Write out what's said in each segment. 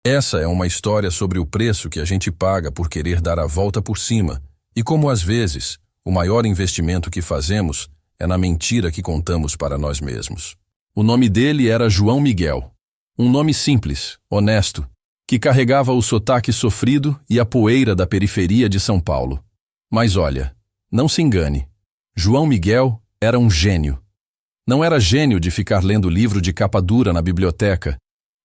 Essa é uma história sobre o preço que a gente paga por querer dar a volta por cima e como, às vezes, o maior investimento que fazemos é na mentira que contamos para nós mesmos. O nome dele era João Miguel. Um nome simples, honesto, que carregava o sotaque sofrido e a poeira da periferia de São Paulo. Mas olha, não se engane. João Miguel era um gênio. Não era gênio de ficar lendo livro de capa dura na biblioteca.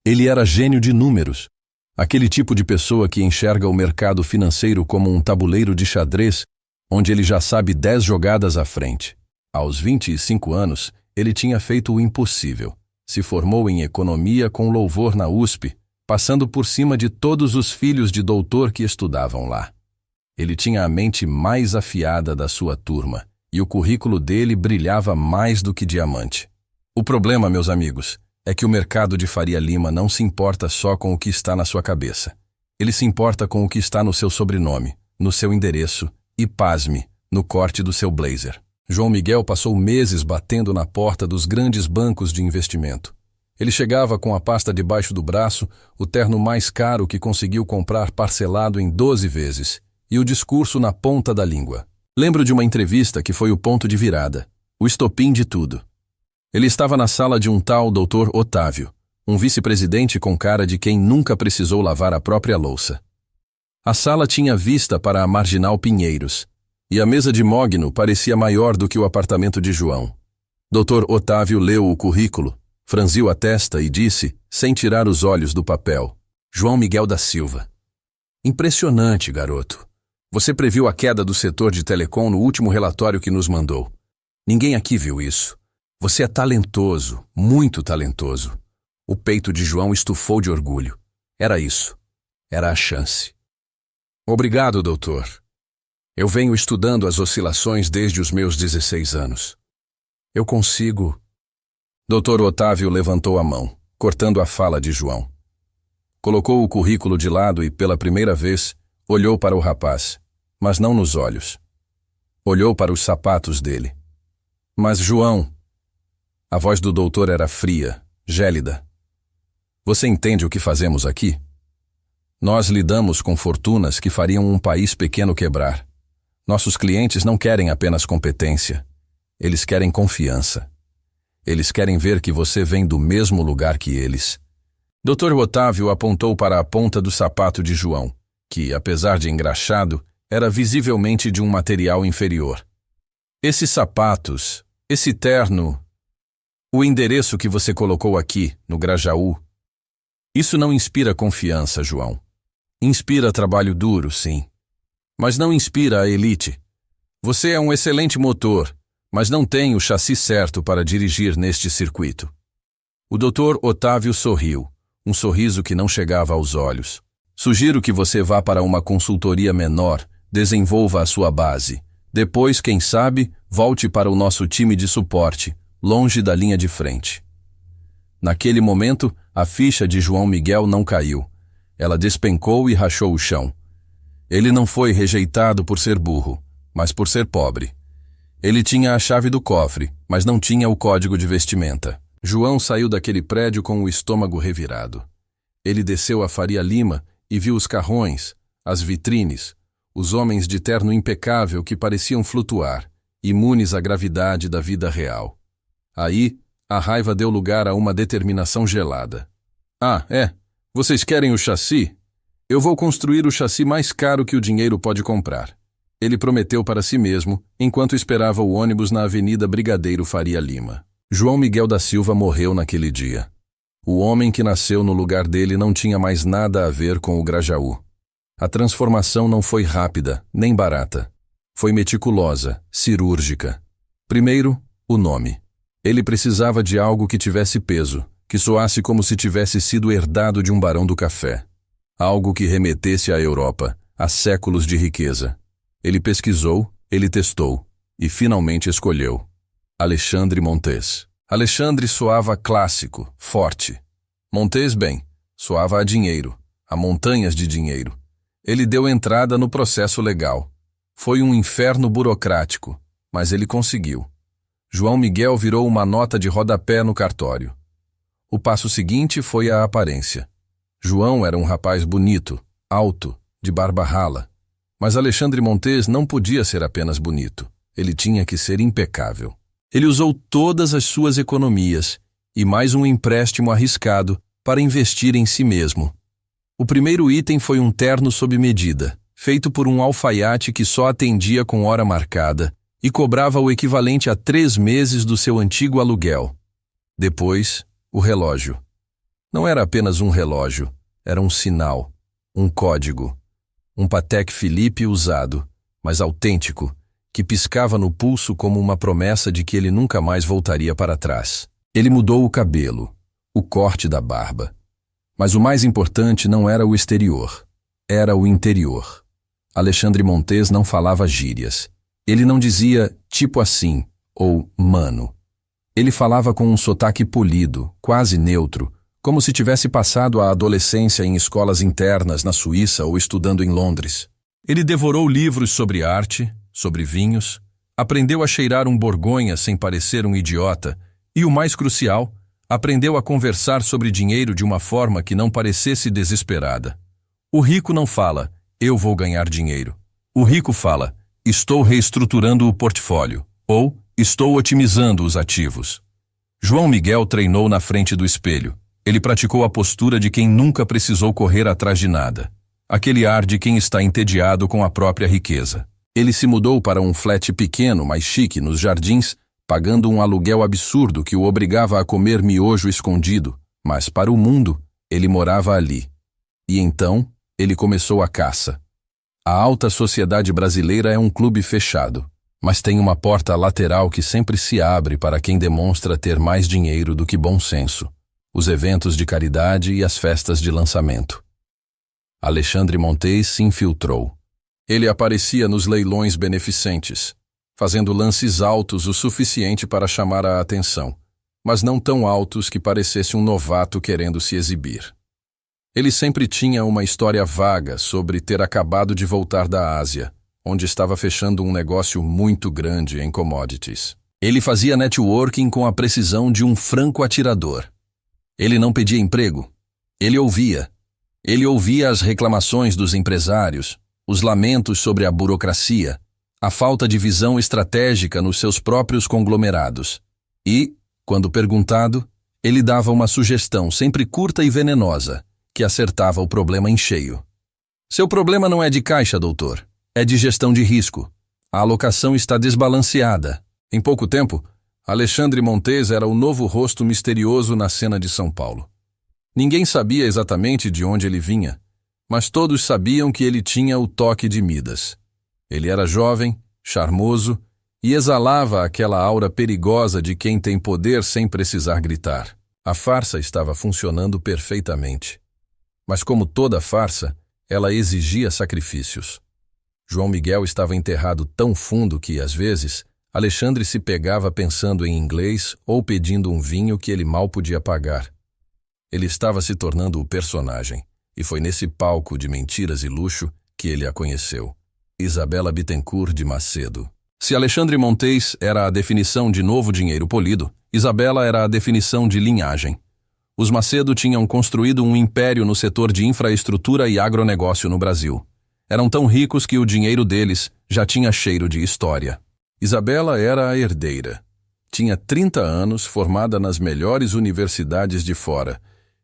Ele era gênio de números. Aquele tipo de pessoa que enxerga o mercado financeiro como um tabuleiro de xadrez, onde ele já sabe 10 jogadas à frente. Aos 25 anos, ele tinha feito o impossível. Se formou em economia com louvor na USP, passando por cima de todos os filhos de doutor que estudavam lá. Ele tinha a mente mais afiada da sua turma, e o currículo dele brilhava mais do que diamante. O problema, meus amigos, é que o mercado de Faria Lima não se importa só com o que está na sua cabeça. Ele se importa com o que está no seu sobrenome, no seu endereço e, pasme, no corte do seu blazer. João Miguel passou meses batendo na porta dos grandes bancos de investimento. Ele chegava com a pasta debaixo do braço, o terno mais caro que conseguiu comprar parcelado em 12 vezes, e o discurso na ponta da língua. Lembro de uma entrevista que foi o ponto de virada, o estopim de tudo. Ele estava na sala de um tal Dr. Otávio, um vice-presidente com cara de quem nunca precisou lavar a própria louça. A sala tinha vista para a Marginal Pinheiros, e a mesa de mogno parecia maior do que o apartamento de João. Dr. Otávio leu o currículo, franziu a testa e disse, sem tirar os olhos do papel: João Miguel da Silva. Impressionante, garoto. Você previu a queda do setor de telecom no último relatório que nos mandou. Ninguém aqui viu isso. Você é talentoso, muito talentoso. O peito de João estufou de orgulho. Era isso. Era a chance. Obrigado, doutor. Eu venho estudando as oscilações desde os meus 16 anos. Eu consigo... Dr. Otávio levantou a mão, cortando a fala de João. Colocou o currículo de lado e, pela primeira vez, olhou para o rapaz, mas não nos olhos. Olhou para os sapatos dele. Mas, João... A voz do doutor era fria, gélida. Você entende o que fazemos aqui? Nós lidamos com fortunas que fariam um país pequeno quebrar. Nossos clientes não querem apenas competência. Eles querem confiança. Eles querem ver que você vem do mesmo lugar que eles. Dr. Otávio apontou para a ponta do sapato de João, que, apesar de engraxado, era visivelmente de um material inferior. Esses sapatos, esse terno... O endereço que você colocou aqui, no Grajaú, isso não inspira confiança, João. Inspira trabalho duro, sim. Mas não inspira a elite. Você é um excelente motor, mas não tem o chassi certo para dirigir neste circuito. O Dr. Otávio sorriu, um sorriso que não chegava aos olhos. Sugiro que você vá para uma consultoria menor, desenvolva a sua base. Depois, quem sabe, volte para o nosso time de suporte, longe da linha de frente. Naquele momento, a ficha de João Miguel não caiu. Ela despencou e rachou o chão. Ele não foi rejeitado por ser burro, mas por ser pobre. Ele tinha a chave do cofre, mas não tinha o código de vestimenta. João saiu daquele prédio com o estômago revirado. Ele desceu a Faria Lima e viu os carrões, as vitrines, os homens de terno impecável que pareciam flutuar, imunes à gravidade da vida real. Aí, a raiva deu lugar a uma determinação gelada. Ah, é? Vocês querem o chassi? Eu vou construir o chassi mais caro que o dinheiro pode comprar. Ele prometeu para si mesmo, enquanto esperava o ônibus na Avenida Brigadeiro Faria Lima. João Miguel da Silva morreu naquele dia. O homem que nasceu no lugar dele não tinha mais nada a ver com o Grajaú. A transformação não foi rápida, nem barata. Foi meticulosa, cirúrgica. Primeiro, o nome. Ele precisava de algo que tivesse peso, que soasse como se tivesse sido herdado de um barão do café. Algo que remetesse à Europa, a séculos de riqueza. Ele pesquisou, ele testou, e finalmente escolheu. Alexandre Montes. Alexandre soava clássico, forte. Montes, bem, soava a dinheiro, a montanhas de dinheiro. Ele deu entrada no processo legal. Foi um inferno burocrático, mas ele conseguiu. João Miguel virou uma nota de rodapé no cartório. O passo seguinte foi a aparência. João era um rapaz bonito, alto, de barba rala. Mas Alexandre Montes não podia ser apenas bonito. Ele tinha que ser impecável. Ele usou todas as suas economias e mais um empréstimo arriscado para investir em si mesmo. O primeiro item foi um terno sob medida, feito por um alfaiate que só atendia com hora marcada e cobrava o equivalente a 3 meses do seu antigo aluguel. Depois, o relógio. Não era apenas um relógio, era um sinal, um código. Um Patek Philippe usado, mas autêntico, que piscava no pulso como uma promessa de que ele nunca mais voltaria para trás. Ele mudou o cabelo, o corte da barba. Mas o mais importante não era o exterior, era o interior. Alexandre Montes não falava gírias. Ele não dizia tipo assim ou mano. Ele falava com um sotaque polido, quase neutro, como se tivesse passado a adolescência em escolas internas na Suíça ou estudando em Londres. Ele devorou livros sobre arte, sobre vinhos, aprendeu a cheirar um Borgonha sem parecer um idiota e, o mais crucial, aprendeu a conversar sobre dinheiro de uma forma que não parecesse desesperada. O rico não fala, eu vou ganhar dinheiro. O rico fala, estou reestruturando o portfólio, ou estou otimizando os ativos. João Miguel treinou na frente do espelho. Ele praticou a postura de quem nunca precisou correr atrás de nada. Aquele ar de quem está entediado com a própria riqueza. Ele se mudou para um flat pequeno, mas chique, nos Jardins, pagando um aluguel absurdo que o obrigava a comer miojo escondido, mas para o mundo, ele morava ali. E então, ele começou a caça. A alta sociedade brasileira é um clube fechado, mas tem uma porta lateral que sempre se abre para quem demonstra ter mais dinheiro do que bom senso. Os eventos de caridade e as festas de lançamento. Alexandre Montes se infiltrou. Ele aparecia nos leilões beneficentes, fazendo lances altos o suficiente para chamar a atenção, mas não tão altos que parecesse um novato querendo se exibir. Ele sempre tinha uma história vaga sobre ter acabado de voltar da Ásia, onde estava fechando um negócio muito grande em commodities. Ele fazia networking com a precisão de um franco atirador. Ele não pedia emprego. Ele ouvia. Ele ouvia as reclamações dos empresários, os lamentos sobre a burocracia, a falta de visão estratégica nos seus próprios conglomerados. E, quando perguntado, ele dava uma sugestão sempre curta e venenosa, que acertava o problema em cheio. Seu problema não é de caixa, doutor. É de gestão de risco. A alocação está desbalanceada. Em pouco tempo, Alexandre Montes era o novo rosto misterioso na cena de São Paulo. Ninguém sabia exatamente de onde ele vinha, mas todos sabiam que ele tinha o toque de Midas. Ele era jovem, charmoso e exalava aquela aura perigosa de quem tem poder sem precisar gritar. A farsa estava funcionando perfeitamente. Mas como toda farsa, ela exigia sacrifícios. João Miguel estava enterrado tão fundo que, às vezes, Alexandre se pegava pensando em inglês ou pedindo um vinho que ele mal podia pagar. Ele estava se tornando o personagem, e foi nesse palco de mentiras e luxo que ele a conheceu. Isabela Bittencourt de Macedo. Se Alexandre Montes era a definição de novo dinheiro polido, Isabela era a definição de linhagem. Os Macedo tinham construído um império no setor de infraestrutura e agronegócio no Brasil. Eram tão ricos que o dinheiro deles já tinha cheiro de história. Isabela era a herdeira. Tinha 30 anos, formada nas melhores universidades de fora,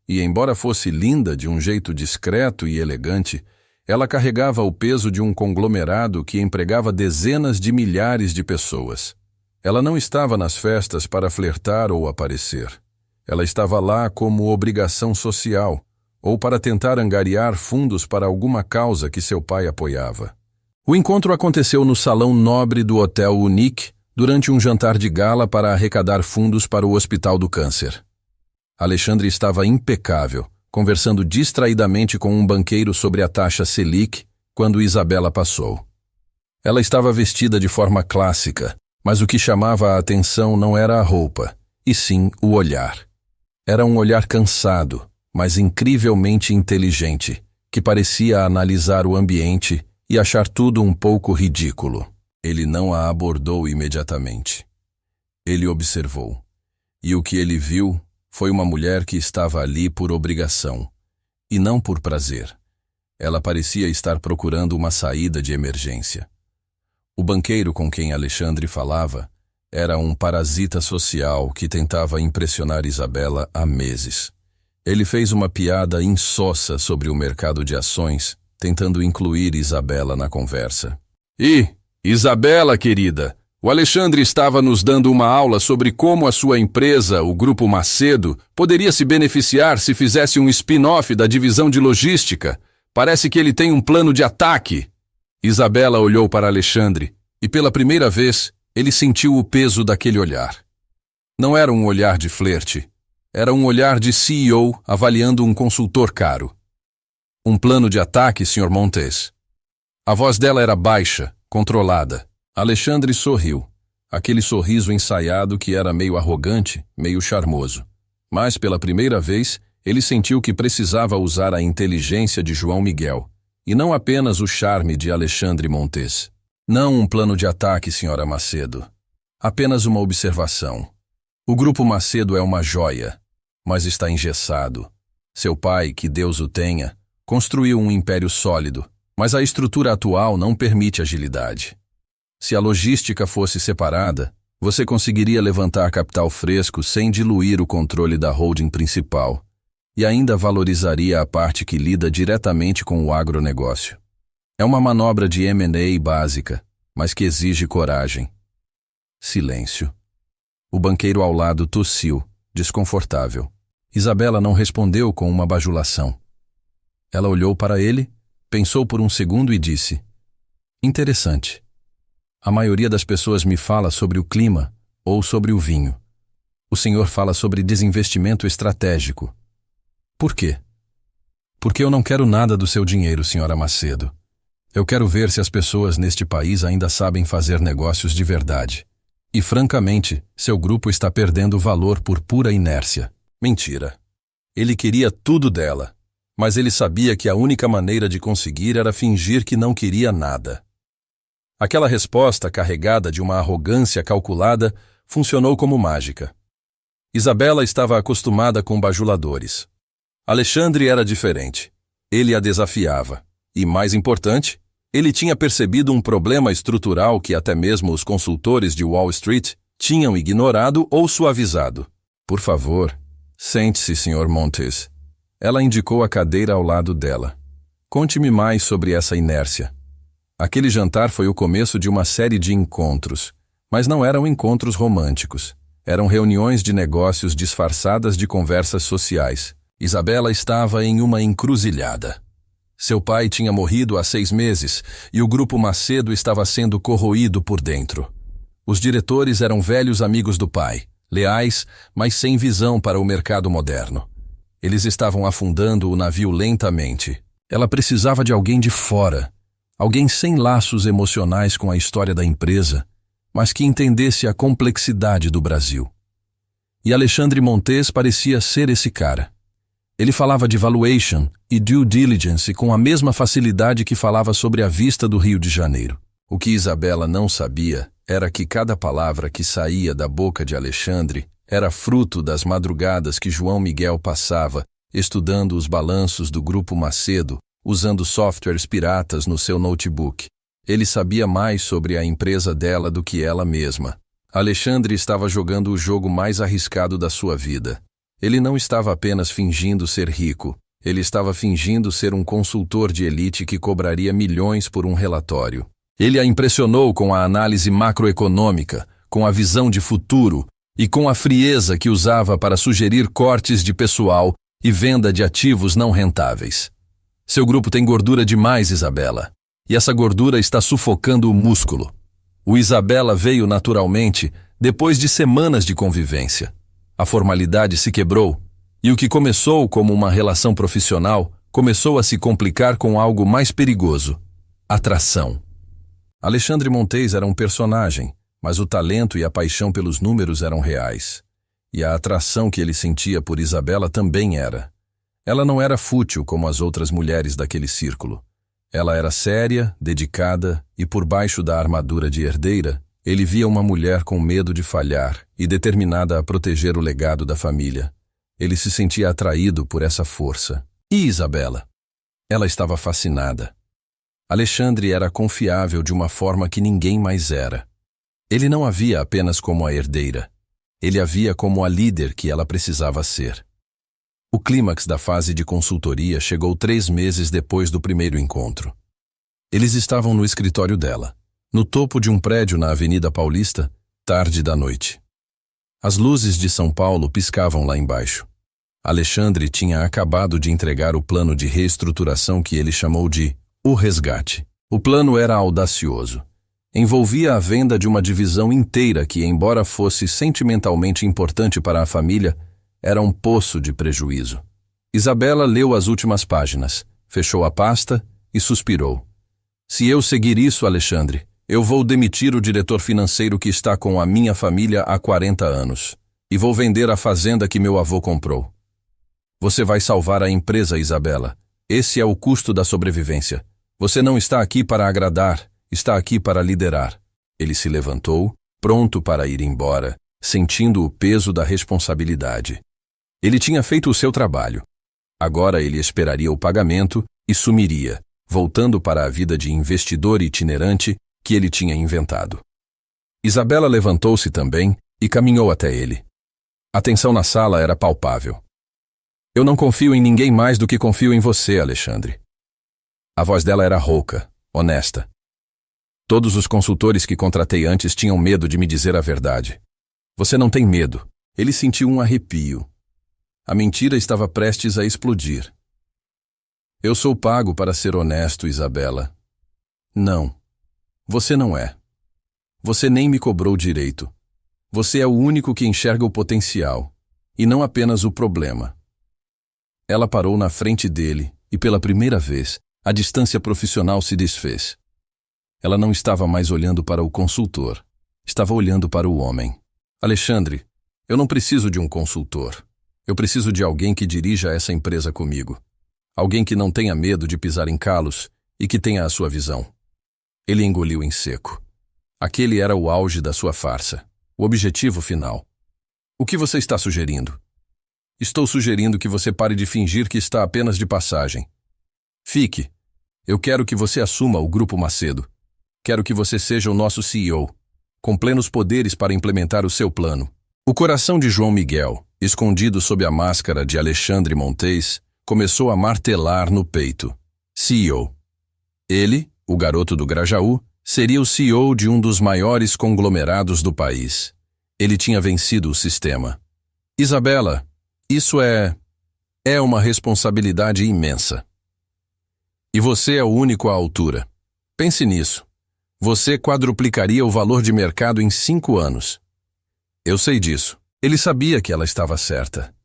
e embora fosse linda de um jeito discreto e elegante, ela carregava o peso de um conglomerado que empregava dezenas de milhares de pessoas. Ela não estava nas festas para flertar ou aparecer. Ela estava lá como obrigação social, ou para tentar angariar fundos para alguma causa que seu pai apoiava. O encontro aconteceu no salão nobre do Hotel Unique durante um jantar de gala para arrecadar fundos para o Hospital do Câncer. Alexandre estava impecável, conversando distraidamente com um banqueiro sobre a taxa Selic, quando Isabela passou. Ela estava vestida de forma clássica, mas o que chamava a atenção não era a roupa, e sim o olhar. Era um olhar cansado, mas incrivelmente inteligente, que parecia analisar o ambiente e achar tudo um pouco ridículo. Ele não a abordou imediatamente. Ele observou, e o que ele viu foi uma mulher que estava ali por obrigação, e não por prazer. Ela parecia estar procurando uma saída de emergência. O banqueiro com quem Alexandre falava era um parasita social que tentava impressionar Isabela há meses. Ele fez uma piada insossa sobre o mercado de ações, tentando incluir Isabela na conversa. Isabela, querida, o Alexandre estava nos dando uma aula sobre como a sua empresa, o Grupo Macedo, poderia se beneficiar se fizesse um spin-off da divisão de logística. Parece que ele tem um plano de ataque. Isabela olhou para Alexandre e, pela primeira vez, ele sentiu o peso daquele olhar. Não era um olhar de flerte, era um olhar de CEO avaliando um consultor caro. Um plano de ataque, Sr. Montes. A voz dela era baixa, controlada. Alexandre sorriu, aquele sorriso ensaiado que era meio arrogante, meio charmoso. Mas, pela primeira vez, ele sentiu que precisava usar a inteligência de João Miguel, e não apenas o charme de Alexandre Montes. Não um plano de ataque, Sra. Macedo. Apenas uma observação. O Grupo Macedo é uma joia, mas está engessado. Seu pai, que Deus o tenha, construiu um império sólido, mas a estrutura atual não permite agilidade. Se a logística fosse separada, você conseguiria levantar capital fresco sem diluir o controle da holding principal, e ainda valorizaria a parte que lida diretamente com o agronegócio. É uma manobra de M&A básica, mas que exige coragem. Silêncio. O banqueiro ao lado tossiu, desconfortável. Isabela não respondeu com uma bajulação. Ela olhou para ele, pensou por um segundo e disse: interessante. A maioria das pessoas me fala sobre o clima ou sobre o vinho. O senhor fala sobre desinvestimento estratégico. Por quê? Porque eu não quero nada do seu dinheiro, Sra. Macedo. Eu quero ver se as pessoas neste país ainda sabem fazer negócios de verdade. E, francamente, seu grupo está perdendo valor por pura inércia. Mentira. Ele queria tudo dela, mas ele sabia que a única maneira de conseguir era fingir que não queria nada. Aquela resposta, carregada de uma arrogância calculada, funcionou como mágica. Isabela estava acostumada com bajuladores. Alexandre era diferente. Ele a desafiava. E, mais importante, ele tinha percebido um problema estrutural que até mesmo os consultores de Wall Street tinham ignorado ou suavizado. Por favor, sente-se, Sr. Montes. Ela indicou a cadeira ao lado dela. Conte-me mais sobre essa inércia. Aquele jantar foi o começo de uma série de encontros, mas não eram encontros românticos. Eram reuniões de negócios disfarçadas de conversas sociais. Isabela estava em uma encruzilhada. Seu pai tinha morrido há 6 meses e o Grupo Macedo estava sendo corroído por dentro. Os diretores eram velhos amigos do pai, leais, mas sem visão para o mercado moderno. Eles estavam afundando o navio lentamente. Ela precisava de alguém de fora, alguém sem laços emocionais com a história da empresa, mas que entendesse a complexidade do Brasil. E Alexandre Montes parecia ser esse cara. Ele falava de valuation e due diligence com a mesma facilidade que falava sobre a vista do Rio de Janeiro. O que Isabela não sabia era que cada palavra que saía da boca de Alexandre era fruto das madrugadas que João Miguel passava estudando os balanços do Grupo Macedo, usando softwares piratas no seu notebook. Ele sabia mais sobre a empresa dela do que ela mesma. Alexandre estava jogando o jogo mais arriscado da sua vida. Ele não estava apenas fingindo ser rico, ele estava fingindo ser um consultor de elite que cobraria milhões por um relatório. Ele a impressionou com a análise macroeconômica, com a visão de futuro e com a frieza que usava para sugerir cortes de pessoal e venda de ativos não rentáveis. Seu grupo tem gordura demais, Isabela, e essa gordura está sufocando o músculo. O Isabela veio naturalmente depois de semanas de convivência. A formalidade se quebrou, e o que começou como uma relação profissional começou a se complicar com algo mais perigoso: atração. Alexandre Montes era um personagem, mas o talento e a paixão pelos números eram reais. E a atração que ele sentia por Isabela também era. Ela não era fútil como as outras mulheres daquele círculo. Ela era séria, dedicada, e por baixo da armadura de herdeira, ele via uma mulher com medo de falhar e determinada a proteger o legado da família. Ele se sentia atraído por essa força. E Isabela? Ela estava fascinada. Alexandre era confiável de uma forma que ninguém mais era. Ele não a via apenas como a herdeira. Ele a via como a líder que ela precisava ser. O clímax da fase de consultoria chegou 3 meses depois do primeiro encontro. Eles estavam no escritório dela, no topo de um prédio na Avenida Paulista, tarde da noite. As luzes de São Paulo piscavam lá embaixo. Alexandre tinha acabado de entregar o plano de reestruturação que ele chamou de O Resgate. O plano era audacioso. Envolvia a venda de uma divisão inteira que, embora fosse sentimentalmente importante para a família, era um poço de prejuízo. Isabela leu as últimas páginas, fechou a pasta e suspirou. Se eu seguir isso, Alexandre, eu vou demitir o diretor financeiro que está com a minha família há 40 anos e vou vender a fazenda que meu avô comprou. Você vai salvar a empresa, Isabela. Esse é o custo da sobrevivência. Você não está aqui para agradar, está aqui para liderar. Ele se levantou, pronto para ir embora, sentindo o peso da responsabilidade. Ele tinha feito o seu trabalho. Agora ele esperaria o pagamento e sumiria, voltando para a vida de investidor itinerante que ele tinha inventado. Isabela levantou-se também e caminhou até ele. A tensão na sala era palpável. Eu não confio em ninguém mais do que confio em você, Alexandre. A voz dela era rouca, honesta. Todos os consultores que contratei antes tinham medo de me dizer a verdade. Você não tem medo. Ele sentiu um arrepio. A mentira estava prestes a explodir. Eu sou pago para ser honesto, Isabela. Não. Você não é. Você nem me cobrou direito. Você é o único que enxerga o potencial, e não apenas o problema. Ela parou na frente dele, e pela primeira vez, a distância profissional se desfez. Ela não estava mais olhando para o consultor. Estava olhando para o homem. Alexandre, eu não preciso de um consultor. Eu preciso de alguém que dirija essa empresa comigo. Alguém que não tenha medo de pisar em calos e que tenha a sua visão. Ele engoliu em seco. Aquele era o auge da sua farsa, o objetivo final. O que você está sugerindo? Estou sugerindo que você pare de fingir que está apenas de passagem. Fique. Eu quero que você assuma o Grupo Macedo. Quero que você seja o nosso CEO, com plenos poderes para implementar o seu plano. O coração de João Miguel, escondido sob a máscara de Alexandre Montes, começou a martelar no peito. CEO. Ele, o garoto do Grajaú, seria o CEO de um dos maiores conglomerados do país. Ele tinha vencido o sistema. Isabela, isso é uma responsabilidade imensa. E você é o único à altura. Pense nisso. Você quadruplicaria o valor de mercado em 5 anos. Eu sei disso. Ele sabia que ela estava certa.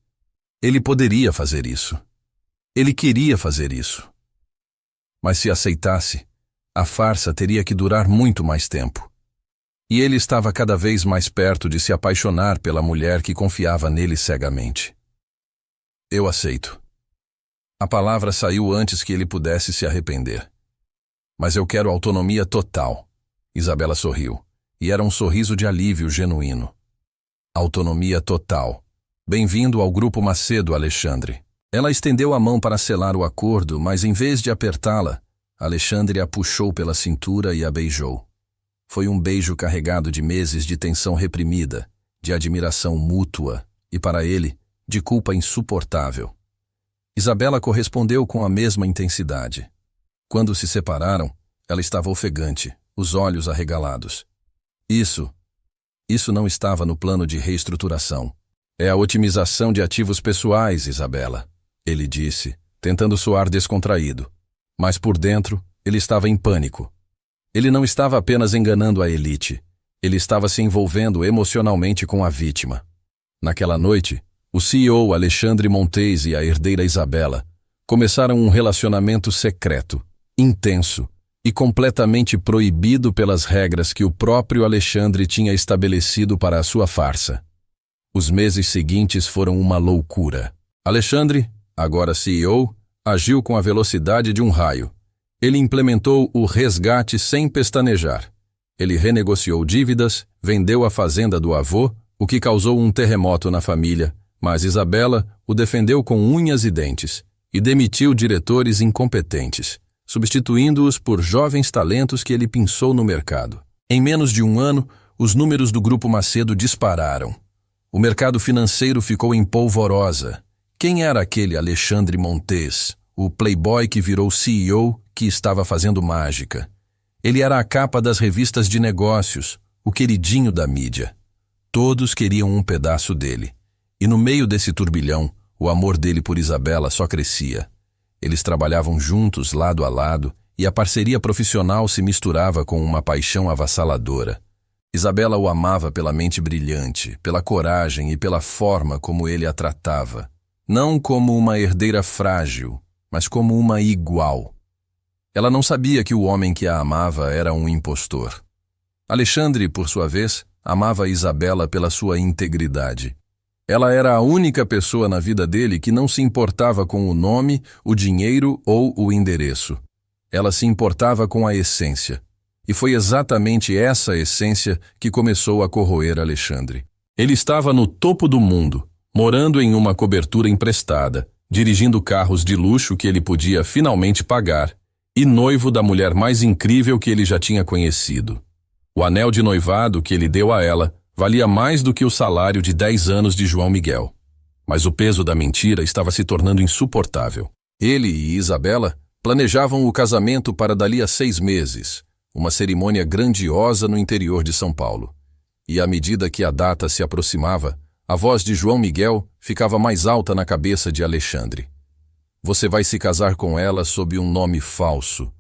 Ele poderia fazer isso. Ele queria fazer isso. Mas se aceitasse, a farsa teria que durar muito mais tempo. E ele estava cada vez mais perto de se apaixonar pela mulher que confiava nele cegamente. Eu aceito. A palavra saiu antes que ele pudesse se arrepender. Mas eu quero autonomia total. Isabela sorriu, e era um sorriso de alívio genuíno. Autonomia total. Bem-vindo ao Grupo Macedo, Alexandre. Ela estendeu a mão para selar o acordo, mas em vez de apertá-la, Alexandre a puxou pela cintura e a beijou. Foi um beijo carregado de meses de tensão reprimida, de admiração mútua e, para ele, de culpa insuportável. Isabela correspondeu com a mesma intensidade. Quando se separaram, ela estava ofegante, os olhos arregalados. Isso não estava no plano de reestruturação. É a otimização de ativos pessoais, Isabela, ele disse, tentando soar descontraído. Mas por dentro, ele estava em pânico. Ele não estava apenas enganando a elite. Ele estava se envolvendo emocionalmente com a vítima. Naquela noite, o CEO Alexandre Montes e a herdeira Isabela começaram um relacionamento secreto, intenso e completamente proibido pelas regras que o próprio Alexandre tinha estabelecido para a sua farsa. Os meses seguintes foram uma loucura. Alexandre, agora CEO, agiu com a velocidade de um raio. Ele implementou o resgate sem pestanejar. Ele renegociou dívidas, vendeu a fazenda do avô, o que causou um terremoto na família, mas Isabela o defendeu com unhas e dentes. e demitiu diretores incompetentes, substituindo-os por jovens talentos que ele pinçou no mercado. Em menos de um ano, os números do Grupo Macedo dispararam. O mercado financeiro ficou em polvorosa. Quem era aquele Alexandre Montes, o playboy que virou CEO que estava fazendo mágica? Ele era a capa das revistas de negócios, o queridinho da mídia. Todos queriam um pedaço dele. E no meio desse turbilhão, o amor dele por Isabela só crescia. Eles trabalhavam juntos, lado a lado, e a parceria profissional se misturava com uma paixão avassaladora. Isabela o amava pela mente brilhante, pela coragem e pela forma como ele a tratava. Não como uma herdeira frágil, mas como uma igual. Ela não sabia que o homem que a amava era um impostor. Alexandre, por sua vez, amava Isabela pela sua integridade. Ela era a única pessoa na vida dele que não se importava com o nome, o dinheiro ou o endereço. Ela se importava com a essência. E foi exatamente essa essência que começou a corroer Alexandre. Ele estava no topo do mundo, morando em uma cobertura emprestada, dirigindo carros de luxo que ele podia finalmente pagar, e noivo da mulher mais incrível que ele já tinha conhecido. O anel de noivado que ele deu a ela valia mais do que o salário de 10 anos de João Miguel. Mas o peso da mentira estava se tornando insuportável. Ele e Isabela planejavam o casamento para dali a 6 meses, uma cerimônia grandiosa no interior de São Paulo. E à medida que a data se aproximava, a voz de João Miguel ficava mais alta na cabeça de Alexandre. Você vai se casar com ela sob um nome falso.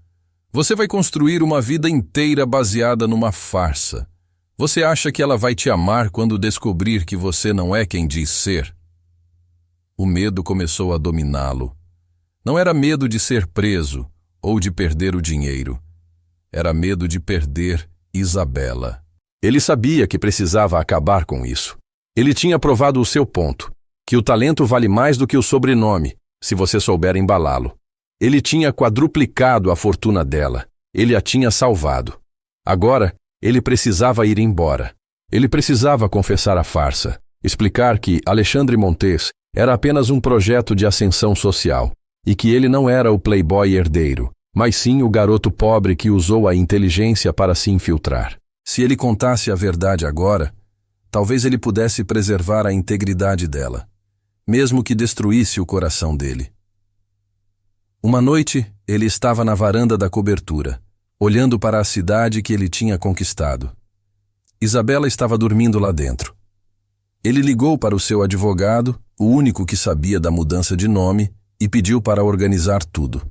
Você vai construir uma vida inteira baseada numa farsa. Você acha que ela vai te amar quando descobrir que você não é quem diz ser? O medo começou a dominá-lo. Não era medo de ser preso ou de perder o dinheiro. Era medo de perder Isabela. Ele sabia que precisava acabar com isso. Ele tinha provado o seu ponto, que o talento vale mais do que o sobrenome, se você souber embalá-lo. Ele tinha quadruplicado a fortuna dela. Ele a tinha salvado. Agora, ele precisava ir embora. Ele precisava confessar a farsa, explicar que Alexandre Montes era apenas um projeto de ascensão social e que ele não era o playboy herdeiro, mas sim o garoto pobre que usou a inteligência para se infiltrar. Se ele contasse a verdade agora, talvez ele pudesse preservar a integridade dela, mesmo que destruísse o coração dele. Uma noite, ele estava na varanda da cobertura, olhando para a cidade que ele tinha conquistado. Isabela estava dormindo lá dentro. Ele ligou para o seu advogado, o único que sabia da mudança de nome, e pediu para organizar tudo.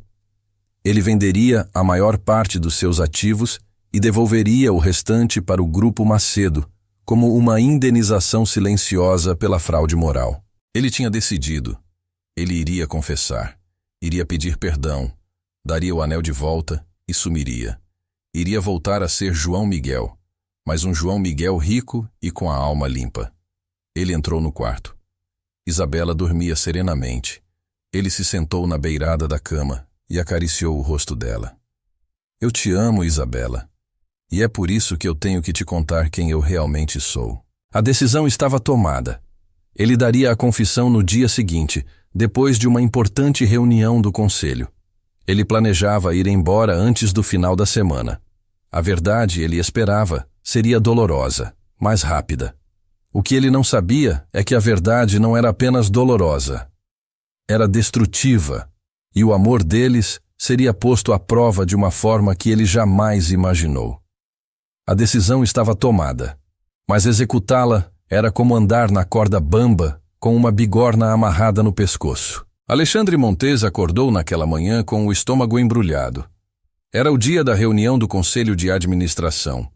Ele venderia a maior parte dos seus ativos e devolveria o restante para o Grupo Macedo, como uma indenização silenciosa pela fraude moral. Ele tinha decidido. Ele iria confessar, iria pedir perdão, daria o anel de volta e sumiria. Iria voltar a ser João Miguel, mas um João Miguel rico e com a alma limpa. Ele entrou no quarto. Isabela dormia serenamente. Ele se sentou na beirada da cama e acariciou o rosto dela. Eu te amo, Isabela, e é por isso que eu tenho que te contar quem eu realmente sou. A decisão estava tomada. Ele daria a confissão no dia seguinte, depois de uma importante reunião do conselho. Ele planejava ir embora antes do final da semana. A verdade, ele esperava, seria dolorosa, mas rápida. O que ele não sabia é que a verdade não era apenas dolorosa. Era destrutiva, e o amor deles seria posto à prova de uma forma que ele jamais imaginou. A decisão estava tomada, mas executá-la era como andar na corda bamba com uma bigorna amarrada no pescoço. Alexandre Montes acordou naquela manhã com o estômago embrulhado. Era o dia da reunião do Conselho de Administração,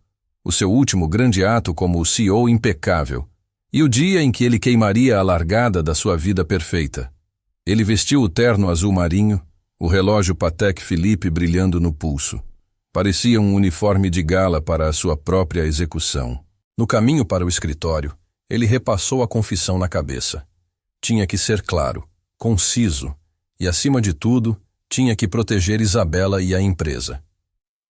o seu último grande ato como CEO impecável, e o dia em que ele queimaria a largada da sua vida perfeita. Ele vestiu o terno azul marinho, o relógio Patek Philippe brilhando no pulso. Parecia um uniforme de gala para a sua própria execução. No caminho para o escritório, ele repassou a confissão na cabeça. Tinha que ser claro, conciso, e, acima de tudo, tinha que proteger Isabela e a empresa.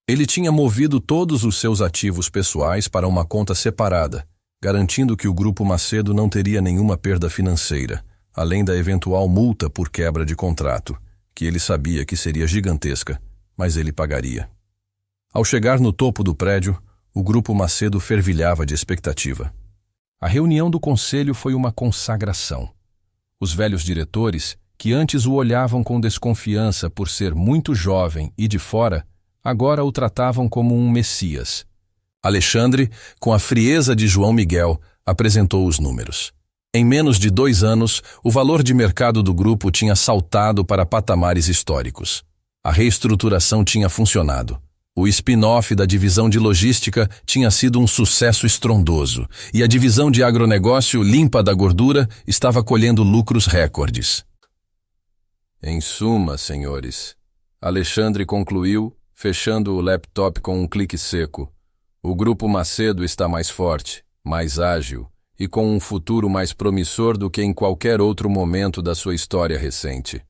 Ele tinha movido todos os seus ativos pessoais para uma conta separada, garantindo que o Grupo Macedo não teria nenhuma perda financeira, além da eventual multa por quebra de contrato, que ele sabia que seria gigantesca, mas ele pagaria. Ao chegar no topo do prédio, o grupo Macedo fervilhava de expectativa. A reunião do conselho foi uma consagração. Os velhos diretores, que antes o olhavam com desconfiança por ser muito jovem e de fora, agora o tratavam como um messias. Alexandre, com a frieza de João Miguel, apresentou os números. Em menos de 2 anos, o valor de mercado do grupo tinha saltado para patamares históricos. A reestruturação tinha funcionado. O spin-off da divisão de logística tinha sido um sucesso estrondoso, e a divisão de agronegócio, limpa da gordura, estava colhendo lucros recordes. Em suma, senhores, Alexandre concluiu, fechando o laptop com um clique seco, o Grupo Macedo está mais forte, mais ágil e com um futuro mais promissor do que em qualquer outro momento da sua história recente.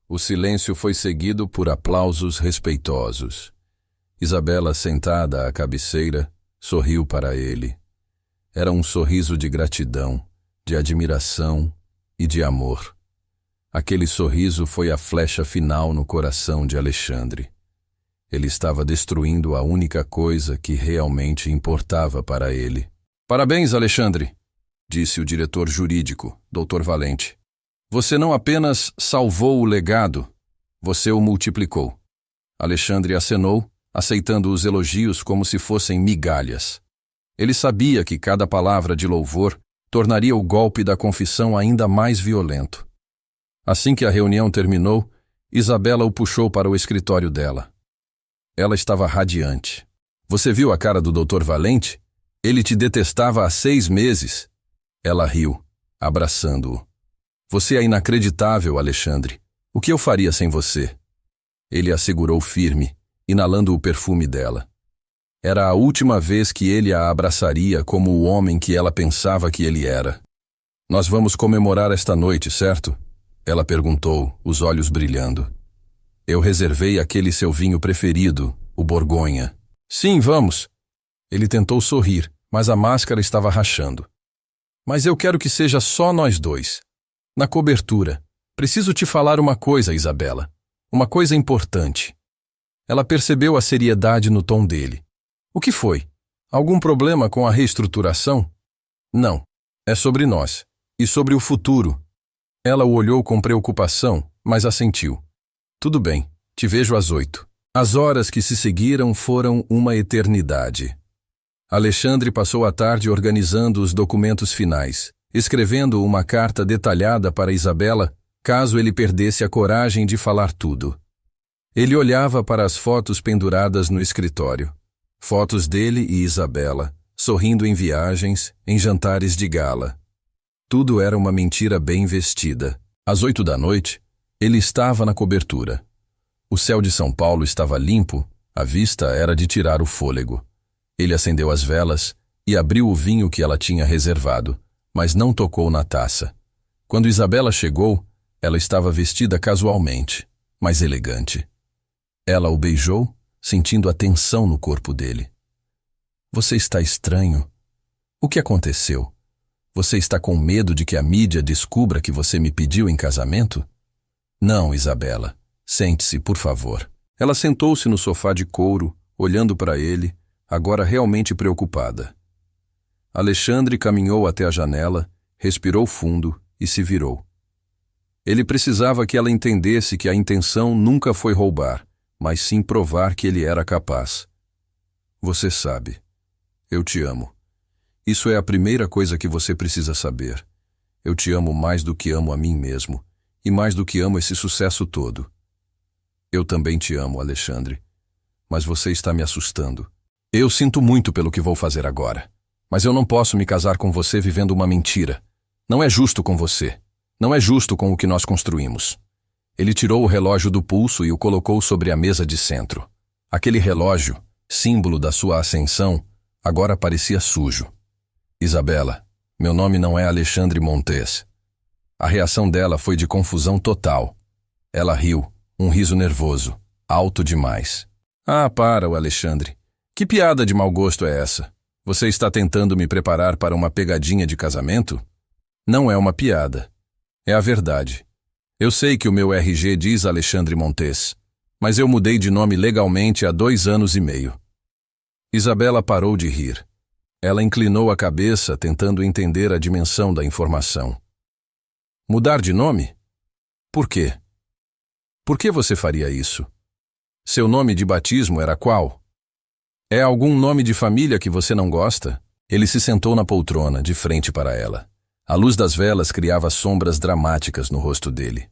O silêncio foi seguido por aplausos respeitosos. Isabela, sentada à cabeceira, sorriu para ele. Era um sorriso de gratidão, de admiração e de amor. Aquele sorriso foi a flecha final no coração de Alexandre. Ele estava destruindo a única coisa que realmente importava para ele. Parabéns, Alexandre, disse o diretor jurídico, Dr. Valente. Você não apenas salvou o legado, você o multiplicou. Alexandre acenou, aceitando os elogios como se fossem migalhas. Ele sabia que cada palavra de louvor tornaria o golpe da confissão ainda mais violento. Assim que a reunião terminou, Isabela o puxou para o escritório dela. Ela estava radiante. Você viu a cara do Dr. Valente? Ele te detestava há 6 meses. Ela riu, abraçando-o. Você é inacreditável, Alexandre. O que eu faria sem você? Ele a segurou firme, inalando o perfume dela. Era a última vez que ele a abraçaria como o homem que ela pensava que ele era. Nós vamos comemorar esta noite, certo? Ela perguntou, os olhos brilhando. Eu reservei aquele seu vinho preferido, o Borgonha. Sim, vamos. Ele tentou sorrir, mas a máscara estava rachando. Mas eu quero que seja só nós dois. Na cobertura. Preciso te falar uma coisa, Isabela. Uma coisa importante. Ela percebeu a seriedade no tom dele. O que foi? Algum problema com a reestruturação? Não. É sobre nós. E sobre o futuro. Ela o olhou com preocupação, mas assentiu. Tudo bem. Te vejo às 8. As horas que se seguiram foram uma eternidade. Alexandre passou a tarde organizando os documentos finais, escrevendo uma carta detalhada para Isabela, caso ele perdesse a coragem de falar tudo. Ele olhava para as fotos penduradas no escritório. Fotos dele e Isabela, sorrindo em viagens, em jantares de gala. Tudo era uma mentira bem vestida. Às 8 da noite, ele estava na cobertura. O céu de São Paulo estava limpo, a vista era de tirar o fôlego. Ele acendeu as velas e abriu o vinho que ela tinha reservado, mas não tocou na taça. Quando Isabela chegou, ela estava vestida casualmente, mas elegante. Ela o beijou, sentindo a tensão no corpo dele. Você está estranho. O que aconteceu? Você está com medo de que a mídia descubra que você me pediu em casamento? Não, Isabela. Sente-se, por favor. Ela sentou-se no sofá de couro, olhando para ele, agora realmente preocupada. Alexandre caminhou até a janela, respirou fundo e se virou. Ele precisava que ela entendesse que a intenção nunca foi roubar, mas sim provar que ele era capaz. Você sabe. Eu te amo. Isso é a primeira coisa que você precisa saber. Eu te amo mais do que amo a mim mesmo, e mais do que amo esse sucesso todo. Eu também te amo, Alexandre. Mas você está me assustando. Eu sinto muito pelo que vou fazer agora. Mas eu não posso me casar com você vivendo uma mentira. Não é justo com você. Não é justo com o que nós construímos. Ele tirou o relógio do pulso e o colocou sobre a mesa de centro. Aquele relógio, símbolo da sua ascensão, agora parecia sujo. Isabela, meu nome não é Alexandre Montes. A reação dela foi de confusão total. Ela riu, um riso nervoso, alto demais. Ah, para, Alexandre. Que piada de mau gosto é essa? Você está tentando me preparar para uma pegadinha de casamento? Não é uma piada. É a verdade. Eu sei que o meu RG diz Alexandre Montes, mas eu mudei de nome legalmente há 2 anos e meio. Isabela parou de rir. Ela inclinou a cabeça, tentando entender a dimensão da informação. Mudar de nome? Por quê? Por que você faria isso? Seu nome de batismo era qual? É algum nome de família que você não gosta? Ele se sentou na poltrona, de frente para ela. A luz das velas criava sombras dramáticas no rosto dele.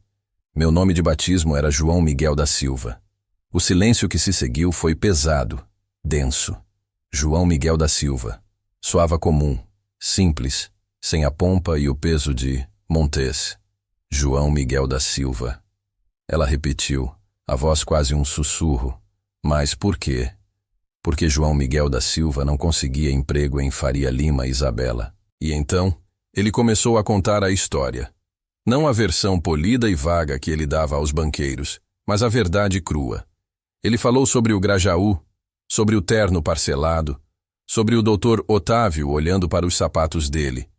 Meu nome de batismo era João Miguel da Silva. O silêncio que se seguiu foi pesado, denso. João Miguel da Silva. Soava comum, simples, sem a pompa e o peso de Montes. João Miguel da Silva. Ela repetiu, a voz quase um sussurro. Mas por quê? Porque João Miguel da Silva não conseguia emprego em Faria Lima e Isabela. E então, ele começou a contar a história. Não a versão polida e vaga que ele dava aos banqueiros, mas a verdade crua. Ele falou sobre o Grajaú, sobre o terno parcelado, sobre o Dr. Otávio olhando para os sapatos dele.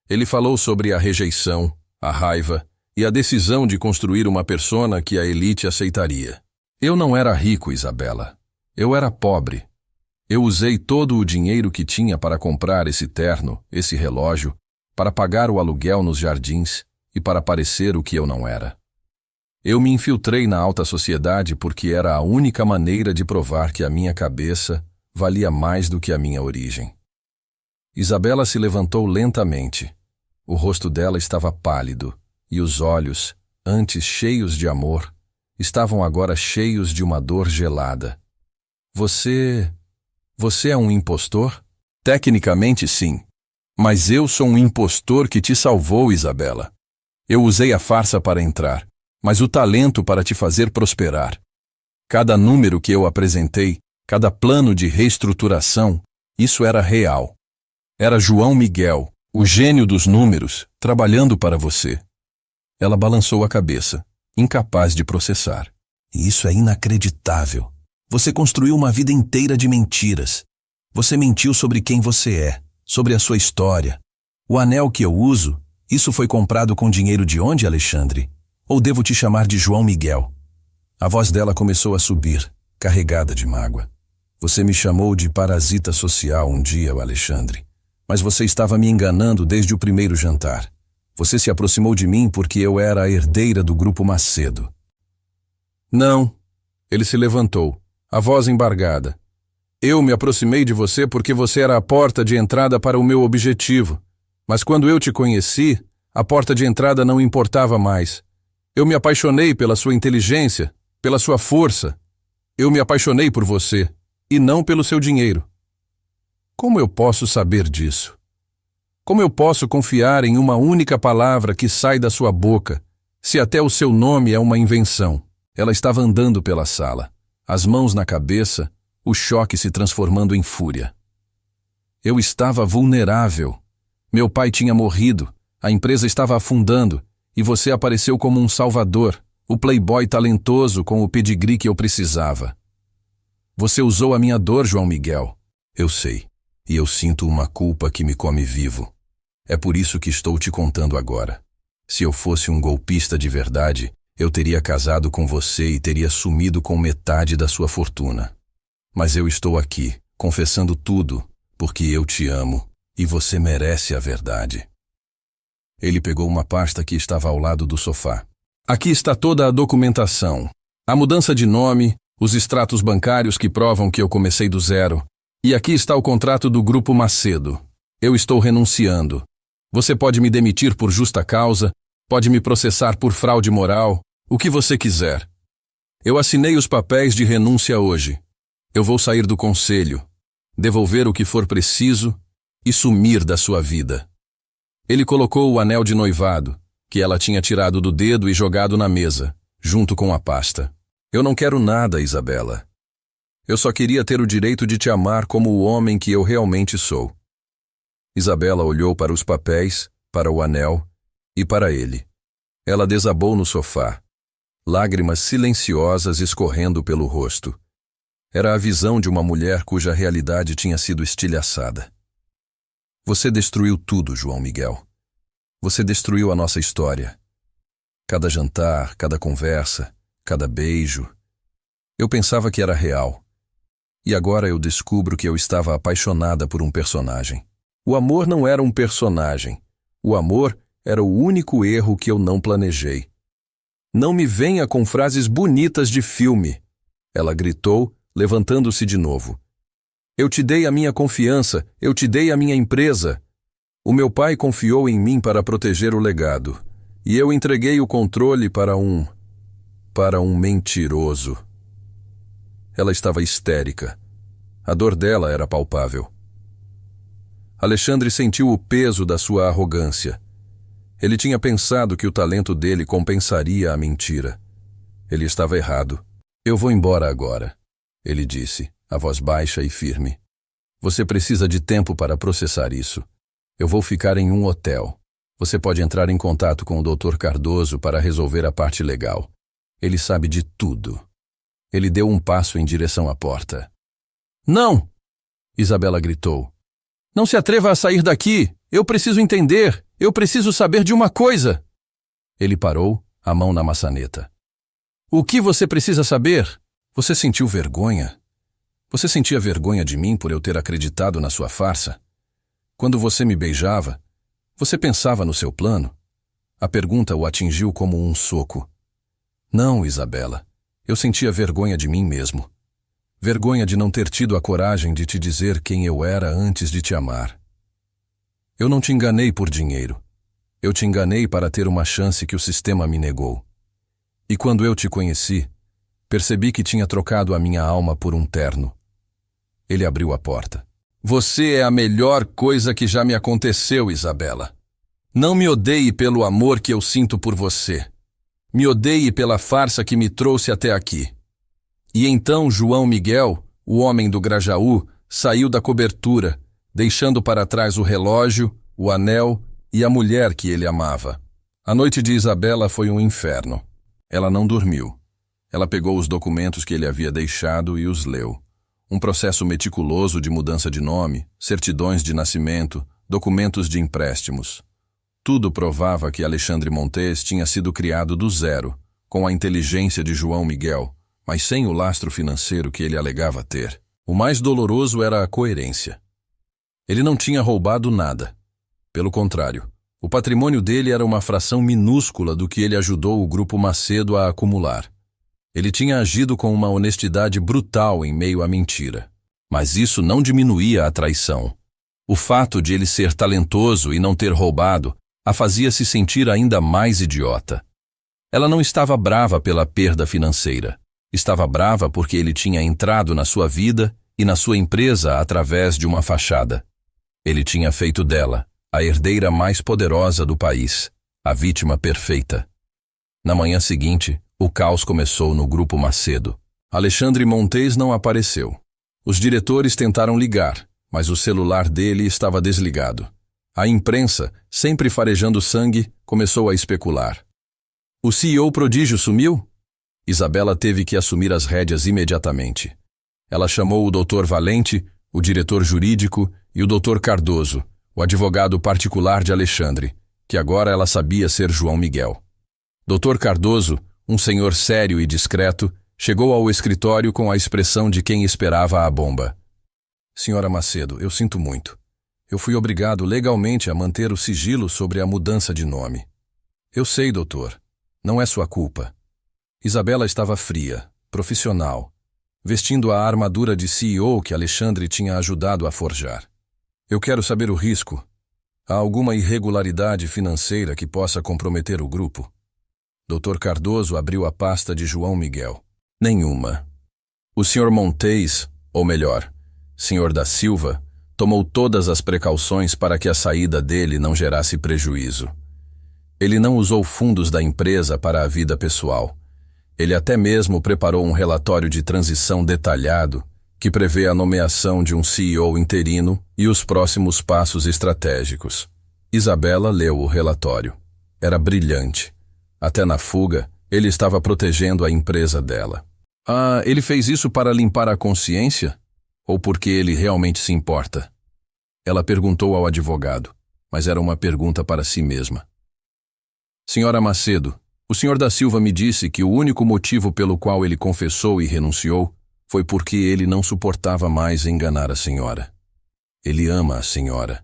Ele falou sobre a rejeição, a raiva e a decisão de construir uma persona que a elite aceitaria. Eu não era rico, Isabela. Eu era pobre. Eu usei todo o dinheiro que tinha para comprar esse terno, esse relógio, para pagar o aluguel nos jardins e para parecer o que eu não era. Eu me infiltrei na alta sociedade porque era a única maneira de provar que a minha cabeça valia mais do que a minha origem. Isabela se levantou lentamente. O rosto dela estava pálido e os olhos, antes cheios de amor, estavam agora cheios de uma dor gelada. Você é um impostor? Tecnicamente, sim. Mas eu sou um impostor que te salvou, Isabela. Eu usei a farsa para entrar, mas o talento para te fazer prosperar. Cada número que eu apresentei, cada plano de reestruturação, isso era real. Era João Miguel, o gênio dos números, trabalhando para você. Ela balançou a cabeça, incapaz de processar. Isso é inacreditável. Você construiu uma vida inteira de mentiras. Você mentiu sobre quem você é, sobre a sua história. O anel que eu uso, isso foi comprado com dinheiro de onde, Alexandre? Ou devo te chamar de João Miguel? A voz dela começou a subir, carregada de mágoa. Você me chamou de parasita social um dia, Alexandre. Mas você estava me enganando desde o primeiro jantar. Você se aproximou de mim porque eu era a herdeira do Grupo Macedo. Não. Ele se levantou, a voz embargada. Eu me aproximei de você porque você era a porta de entrada para o meu objetivo. Mas quando eu te conheci, a porta de entrada não importava mais. Eu me apaixonei pela sua inteligência, pela sua força. Eu me apaixonei por você, e não pelo seu dinheiro. Como eu posso saber disso? Como eu posso confiar em uma única palavra que sai da sua boca, se até o seu nome é uma invenção? Ela estava andando pela sala, as mãos na cabeça, o choque se transformando em fúria. Eu estava vulnerável. Meu pai tinha morrido, a empresa estava afundando, e você apareceu como um salvador, o playboy talentoso com o pedigree que eu precisava. Você usou a minha dor, João Miguel. Eu sei, e eu sinto uma culpa que me come vivo. É por isso que estou te contando agora. Se eu fosse um golpista de verdade, eu teria casado com você e teria sumido com metade da sua fortuna. Mas eu estou aqui, confessando tudo, porque eu te amo, e você merece a verdade. Ele pegou uma pasta que estava ao lado do sofá. Aqui está toda a documentação. A mudança de nome, os extratos bancários que provam que eu comecei do zero. E aqui está o contrato do Grupo Macedo. Eu estou renunciando. Você pode me demitir por justa causa, pode me processar por fraude moral, o que você quiser. Eu assinei os papéis de renúncia hoje. Eu vou sair do conselho, devolver o que for preciso e sumir da sua vida. Ele colocou o anel de noivado, que ela tinha tirado do dedo e jogado na mesa, junto com a pasta. Eu não quero nada, Isabela. Eu só queria ter o direito de te amar como o homem que eu realmente sou. Isabela olhou para os papéis, para o anel e para ele. Ela desabou no sofá, lágrimas silenciosas escorrendo pelo rosto. Era a visão de uma mulher cuja realidade tinha sido estilhaçada. Você destruiu tudo, João Miguel. Você destruiu a nossa história. Cada jantar, cada conversa, cada beijo. Eu pensava que era real. E agora eu descubro que eu estava apaixonada por um personagem. O amor não era um personagem. O amor era o único erro que eu não planejei. Não me venha com frases bonitas de filme. Ela gritou, levantando-se de novo. Eu te dei a minha confiança, eu te dei a minha empresa. O meu pai confiou em mim para proteger o legado. E eu entreguei o controle para um mentiroso. Ela estava histérica. A dor dela era palpável. Alexandre sentiu o peso da sua arrogância. Ele tinha pensado que o talento dele compensaria a mentira. Ele estava errado. Eu vou embora agora, ele disse, a voz baixa e firme. Você precisa de tempo para processar isso. Eu vou ficar em um hotel. Você pode entrar em contato com o Dr. Cardoso para resolver a parte legal. Ele sabe de tudo. Ele deu um passo em direção à porta. Não! Isabela gritou. Não se atreva a sair daqui! Eu preciso entender! Eu preciso saber de uma coisa! Ele parou, a mão na maçaneta. O que você precisa saber? Você sentiu vergonha? Você sentia vergonha de mim por eu ter acreditado na sua farsa? Quando você me beijava, você pensava no seu plano? A pergunta o atingiu como um soco. Não, Isabela. Eu sentia vergonha de mim mesmo. Vergonha de não ter tido a coragem de te dizer quem eu era antes de te amar. Eu não te enganei por dinheiro. Eu te enganei para ter uma chance que o sistema me negou. E quando eu te conheci, percebi que tinha trocado a minha alma por um terno. Ele abriu a porta. Você é a melhor coisa que já me aconteceu, Isabela. Não me odeie pelo amor que eu sinto por você. Me odeie pela farsa que me trouxe até aqui. E então João Miguel, o homem do Grajaú, saiu da cobertura, deixando para trás o relógio, o anel e a mulher que ele amava. A noite de Isabela foi um inferno. Ela não dormiu. Ela pegou os documentos que ele havia deixado e os leu. Um processo meticuloso de mudança de nome, certidões de nascimento, documentos de empréstimos. Tudo provava que Alexandre Montes tinha sido criado do zero, com a inteligência de João Miguel, mas sem o lastro financeiro que ele alegava ter. O mais doloroso era a coerência. Ele não tinha roubado nada. Pelo contrário, o patrimônio dele era uma fração minúscula do que ele ajudou o Grupo Macedo a acumular. Ele tinha agido com uma honestidade brutal em meio à mentira. Mas isso não diminuía a traição. O fato de ele ser talentoso e não ter roubado a fazia se sentir ainda mais idiota. Ela não estava brava pela perda financeira. Estava brava porque ele tinha entrado na sua vida e na sua empresa através de uma fachada. Ele tinha feito dela a herdeira mais poderosa do país, a vítima perfeita. Na manhã seguinte, o caos começou no Grupo Macedo. Alexandre Montes não apareceu. Os diretores tentaram ligar, mas o celular dele estava desligado. A imprensa, sempre farejando sangue, começou a especular. O CEO prodígio sumiu? Isabela teve que assumir as rédeas imediatamente. Ela chamou o Dr. Valente, o diretor jurídico, e o Dr. Cardoso, o advogado particular de Alexandre, que agora ela sabia ser João Miguel. Dr. Cardoso, um senhor sério e discreto, chegou ao escritório com a expressão de quem esperava a bomba. Senhora Macedo, eu sinto muito. Eu fui obrigado legalmente a manter o sigilo sobre a mudança de nome. Eu sei, doutor. Não é sua culpa. Isabela estava fria, profissional, vestindo a armadura de CEO que Alexandre tinha ajudado a forjar. Eu quero saber o risco. Há alguma irregularidade financeira que possa comprometer o grupo? Dr. Cardoso abriu a pasta de João Miguel. Nenhuma. O Sr. Montes, ou melhor, Sr. da Silva, tomou todas as precauções para que a saída dele não gerasse prejuízo. Ele não usou fundos da empresa para a vida pessoal. Ele até mesmo preparou um relatório de transição detalhado que prevê a nomeação de um CEO interino e os próximos passos estratégicos. Isabela leu o relatório. Era brilhante. Até na fuga, ele estava protegendo a empresa dela. Ele fez isso para limpar a consciência? Ou porque ele realmente se importa? Ela perguntou ao advogado, mas era uma pergunta para si mesma. Senhora Macedo, O Sr. da Silva me disse que o único motivo pelo qual ele confessou e renunciou foi porque ele não suportava mais enganar a senhora. Ele ama a senhora.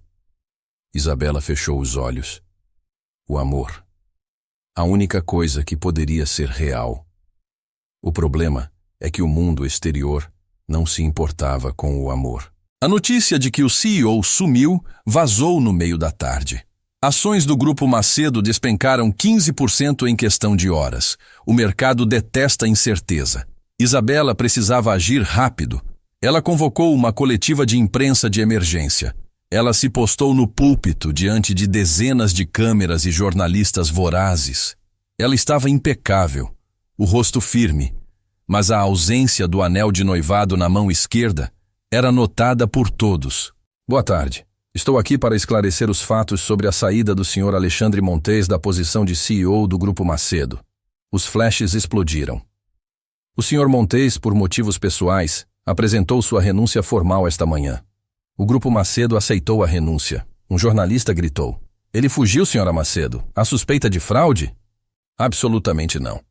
Isabela fechou os olhos. O amor. A única coisa que poderia ser real. O problema é que o mundo exterior não se importava com o amor. A notícia de que o CEO sumiu vazou no meio da tarde. Ações do Grupo Macedo despencaram 15% em questão de horas. O mercado detesta incerteza. Isabela precisava agir rápido. Ela convocou uma coletiva de imprensa de emergência. Ela se postou no púlpito diante de dezenas de câmeras e jornalistas vorazes. Ela estava impecável, o rosto firme, mas a ausência do anel de noivado na mão esquerda era notada por todos. Boa tarde. Estou aqui para esclarecer os fatos sobre a saída do Sr. Alexandre Montes da posição de CEO do Grupo Macedo. Os flashes explodiram. O Sr. Montes, por motivos pessoais, apresentou sua renúncia formal esta manhã. O Grupo Macedo aceitou a renúncia. Um jornalista gritou: "Ele fugiu, Sra. Macedo. Há suspeita de fraude?" Absolutamente não.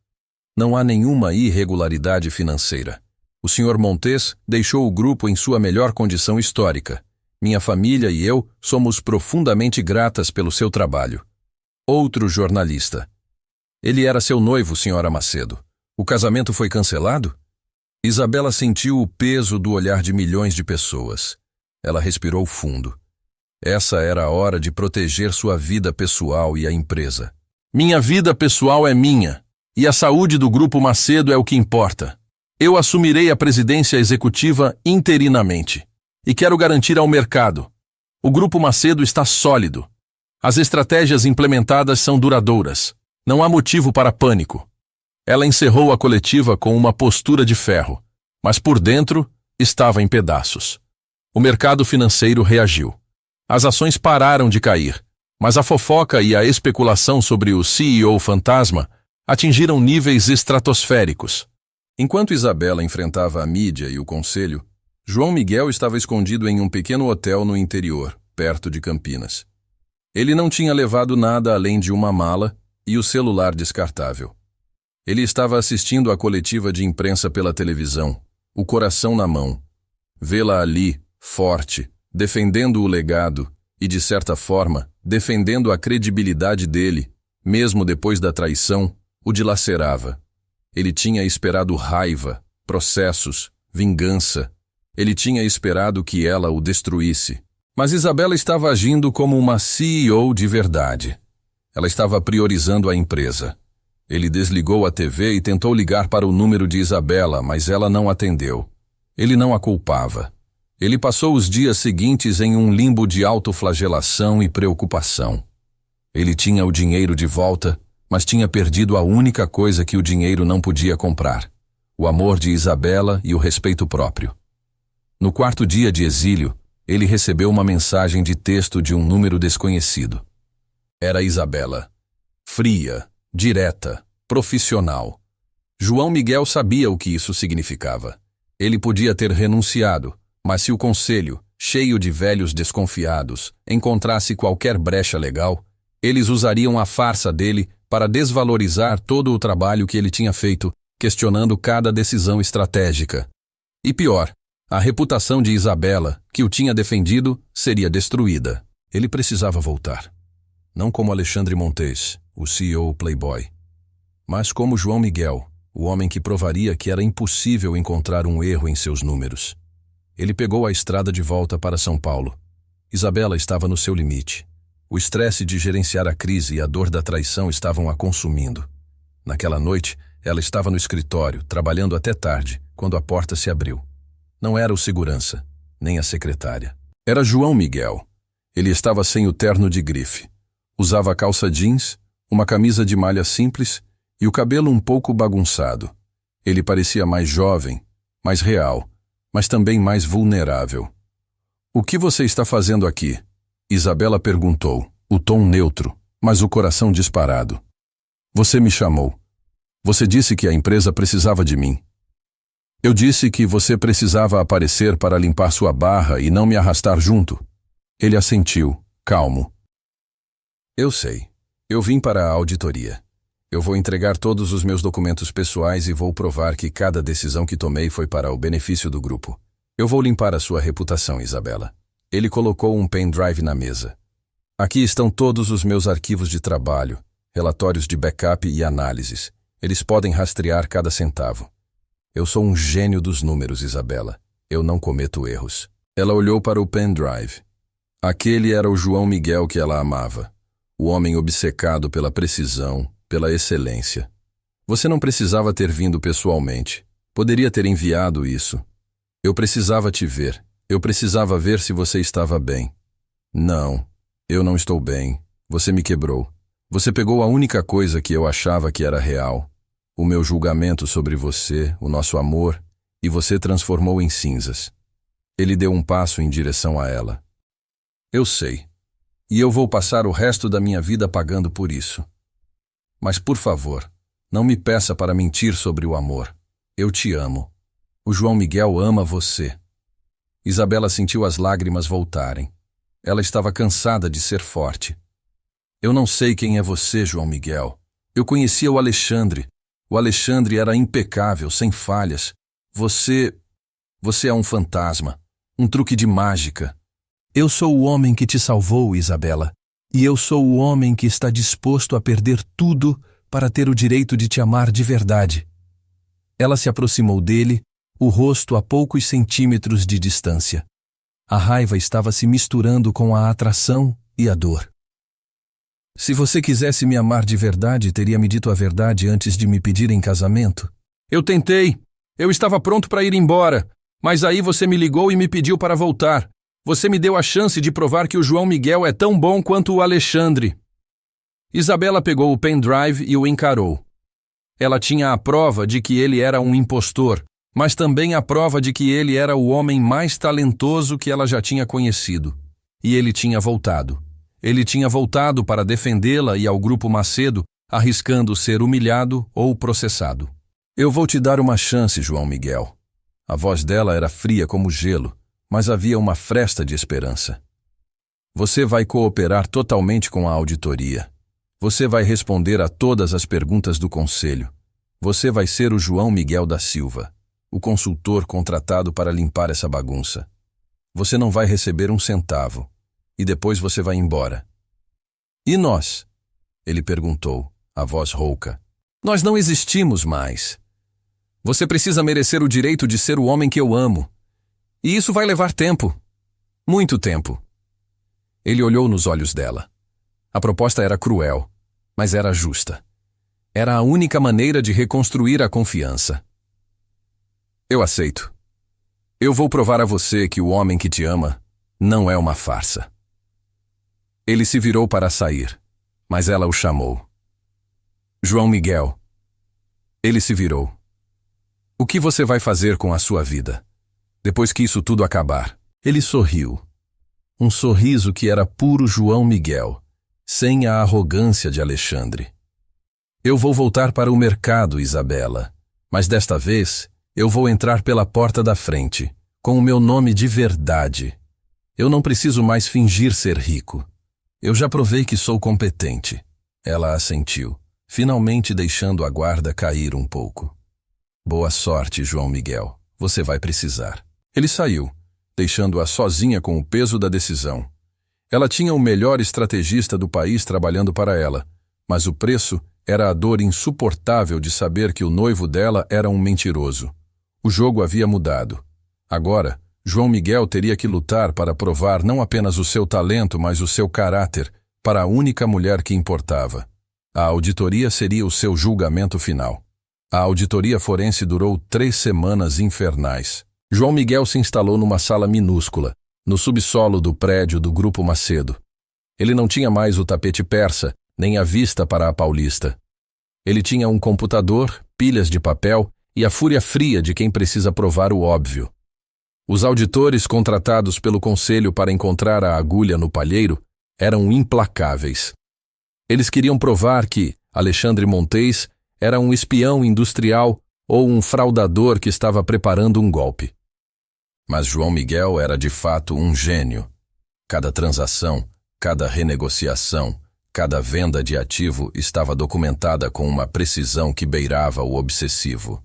Não há nenhuma irregularidade financeira. O Sr. Montes deixou o grupo em sua melhor condição histórica. Minha família e eu somos profundamente gratas pelo seu trabalho. Outro jornalista: "Ele era seu noivo, Sra. Macedo. O casamento foi cancelado?" Isabela sentiu o peso do olhar de milhões de pessoas. Ela respirou fundo. Essa era a hora de proteger sua vida pessoal e a empresa. "Minha vida pessoal é minha, e a saúde do Grupo Macedo é o que importa. Eu assumirei a presidência executiva interinamente. E quero garantir ao mercado: o Grupo Macedo está sólido. As estratégias implementadas são duradouras. Não há motivo para pânico." Ela encerrou a coletiva com uma postura de ferro, mas por dentro estava em pedaços. O mercado financeiro reagiu. As ações pararam de cair, mas a fofoca e a especulação sobre o CEO fantasma atingiram níveis estratosféricos. Enquanto Isabela enfrentava a mídia e o conselho, João Miguel estava escondido em um pequeno hotel no interior, perto de Campinas. Ele não tinha levado nada além de uma mala e o celular descartável. Ele estava assistindo à coletiva de imprensa pela televisão, o coração na mão. Vê-la ali, forte, defendendo o legado e, de certa forma, defendendo a credibilidade dele, mesmo depois da traição, o dilacerava. Ele tinha esperado raiva, processos, vingança. Ele tinha esperado que ela o destruísse. Mas Isabela estava agindo como uma CEO de verdade. Ela estava priorizando a empresa. Ele desligou a TV e tentou ligar para o número de Isabela, mas ela não atendeu. Ele não a culpava. Ele passou os dias seguintes em um limbo de autoflagelação e preocupação. Ele tinha o dinheiro de volta, mas tinha perdido a única coisa que o dinheiro não podia comprar: o amor de Isabela e o respeito próprio. No quarto dia de exílio, ele recebeu uma mensagem de texto de um número desconhecido. Era Isabela. Fria, direta, profissional. João Miguel sabia o que isso significava. Ele podia ter renunciado, mas se o conselho, cheio de velhos desconfiados, encontrasse qualquer brecha legal, eles usariam a farsa dele para desvalorizar todo o trabalho que ele tinha feito, questionando cada decisão estratégica. E pior, a reputação de Isabela, que o tinha defendido, seria destruída. Ele precisava voltar. Não como Alexandre Montes, o CEO Playboy, mas como João Miguel, o homem que provaria que era impossível encontrar um erro em seus números. Ele pegou a estrada de volta para São Paulo. Isabela estava no seu limite. O estresse de gerenciar a crise e a dor da traição estavam a consumindo. Naquela noite, ela estava no escritório, trabalhando até tarde, quando a porta se abriu. Não era o segurança, nem a secretária. Era João Miguel. Ele estava sem o terno de grife. Usava calça jeans, uma camisa de malha simples e o cabelo um pouco bagunçado. Ele parecia mais jovem, mais real, mas também mais vulnerável. "O que você está fazendo aqui?" Isabela perguntou, o tom neutro, mas o coração disparado. "Você me chamou. Você disse que a empresa precisava de mim. Eu disse que você precisava aparecer para limpar sua barra e não me arrastar junto." Ele assentiu, calmo. "Eu sei. Eu vim para a auditoria. Eu vou entregar todos os meus documentos pessoais e vou provar que cada decisão que tomei foi para o benefício do grupo. Eu vou limpar a sua reputação, Isabela. Ele colocou um pendrive na mesa. Aqui estão todos os meus arquivos de trabalho, relatórios de backup e análises. Eles podem rastrear cada centavo. Eu sou um gênio dos números, Isabela. Eu não cometo erros. Ela olhou para o pendrive. Aquele era o João Miguel que ela amava. O homem obcecado pela precisão, pela excelência. Você não precisava ter vindo pessoalmente. Poderia ter enviado isso. Eu precisava te ver. Eu precisava ver se você estava bem. Não, eu não estou bem. Você me quebrou. Você pegou a única coisa que eu achava que era real. O meu julgamento sobre você, o nosso amor, e você transformou em cinzas. Ele deu um passo em direção a ela. Eu sei. E eu vou passar o resto da minha vida pagando por isso. Mas, por favor, não me peça para mentir sobre o amor. Eu te amo. O João Miguel ama você. Isabela sentiu as lágrimas voltarem. Ela estava cansada de ser forte. Eu não sei quem é você, João Miguel. Eu conhecia o Alexandre. O Alexandre era impecável, sem falhas. Você é um fantasma, um truque de mágica. Eu sou o homem que te salvou, Isabela. E eu sou o homem que está disposto a perder tudo para ter o direito de te amar de verdade. Ela se aproximou dele, o rosto a poucos centímetros de distância. A raiva estava se misturando com a atração e a dor. Se você quisesse me amar de verdade, teria me dito a verdade antes de me pedir em casamento. Eu tentei. Eu estava pronto para ir embora. Mas aí você me ligou e me pediu para voltar. Você me deu a chance de provar que o João Miguel é tão bom quanto o Alexandre. Isabela pegou o pendrive e o encarou. Ela tinha a prova de que ele era um impostor, mas também a prova de que ele era o homem mais talentoso que ela já tinha conhecido. E ele tinha voltado. Ele tinha voltado para defendê-la e ao Grupo Macedo, arriscando ser humilhado ou processado. Eu vou te dar uma chance, João Miguel. A voz dela era fria como gelo, mas havia uma fresta de esperança. Você vai cooperar totalmente com a auditoria. Você vai responder a todas as perguntas do conselho. Você vai ser o João Miguel da Silva, o consultor contratado para limpar essa bagunça. Você não vai receber um centavo. E depois você vai embora. E nós? Ele perguntou, a voz rouca. Nós não existimos mais. Você precisa merecer o direito de ser o homem que eu amo. E isso vai levar tempo. Muito tempo. Ele olhou nos olhos dela. A proposta era cruel, mas era justa. Era a única maneira de reconstruir a confiança. Eu aceito. Eu vou provar a você que o homem que te ama não é uma farsa. Ele se virou para sair, mas ela o chamou. João Miguel. Ele se virou. O que você vai fazer com a sua vida? Depois que isso tudo acabar? Ele sorriu. Um sorriso que era puro João Miguel, sem a arrogância de Alexandre. Eu vou voltar para o mercado, Isabela, mas desta vez eu vou entrar pela porta da frente, com o meu nome de verdade. Eu não preciso mais fingir ser rico. Eu já provei que sou competente. Ela assentiu, finalmente deixando a guarda cair um pouco. Boa sorte, João Miguel. Você vai precisar. Ele saiu, deixando-a sozinha com o peso da decisão. Ela tinha o melhor estrategista do país trabalhando para ela, mas o preço era a dor insuportável de saber que o noivo dela era um mentiroso. O jogo havia mudado. Agora, João Miguel teria que lutar para provar não apenas o seu talento, mas o seu caráter para a única mulher que importava. A auditoria seria o seu julgamento final. A auditoria forense durou 3 semanas infernais. João Miguel se instalou numa sala minúscula, no subsolo do prédio do Grupo Macedo. Ele não tinha mais o tapete persa, nem a vista para a Paulista. Ele tinha um computador, pilhas de papel e a fúria fria de quem precisa provar o óbvio. Os auditores contratados pelo conselho para encontrar a agulha no palheiro eram implacáveis. Eles queriam provar que Alexandre Montes era um espião industrial ou um fraudador que estava preparando um golpe. Mas João Miguel era de fato um gênio. Cada transação, cada renegociação, Cada venda de ativo estava documentada com uma precisão que beirava o obsessivo.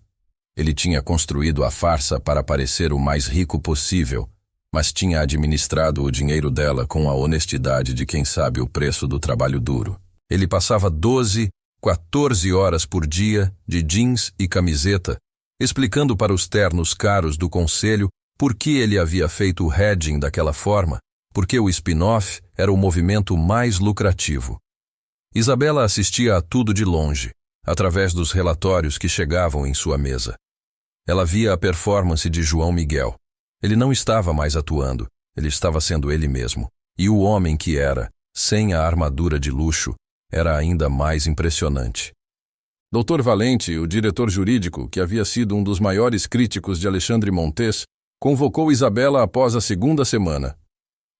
Ele tinha construído a farsa para parecer o mais rico possível, mas tinha administrado o dinheiro dela com a honestidade de quem sabe o preço do trabalho duro. Ele passava 12, 14 horas por dia, de jeans e camiseta, explicando para os ternos caros do conselho por que ele havia feito o hedging daquela forma, porque o spin-off era o movimento mais lucrativo. Isabela assistia a tudo de longe, através dos relatórios que chegavam em sua mesa. Ela via a performance de João Miguel. Ele não estava mais atuando, ele estava sendo ele mesmo. E o homem que era, sem a armadura de luxo, era ainda mais impressionante. Dr. Valente, o diretor jurídico, que havia sido um dos maiores críticos de Alexandre Montes, convocou Isabela após a segunda semana.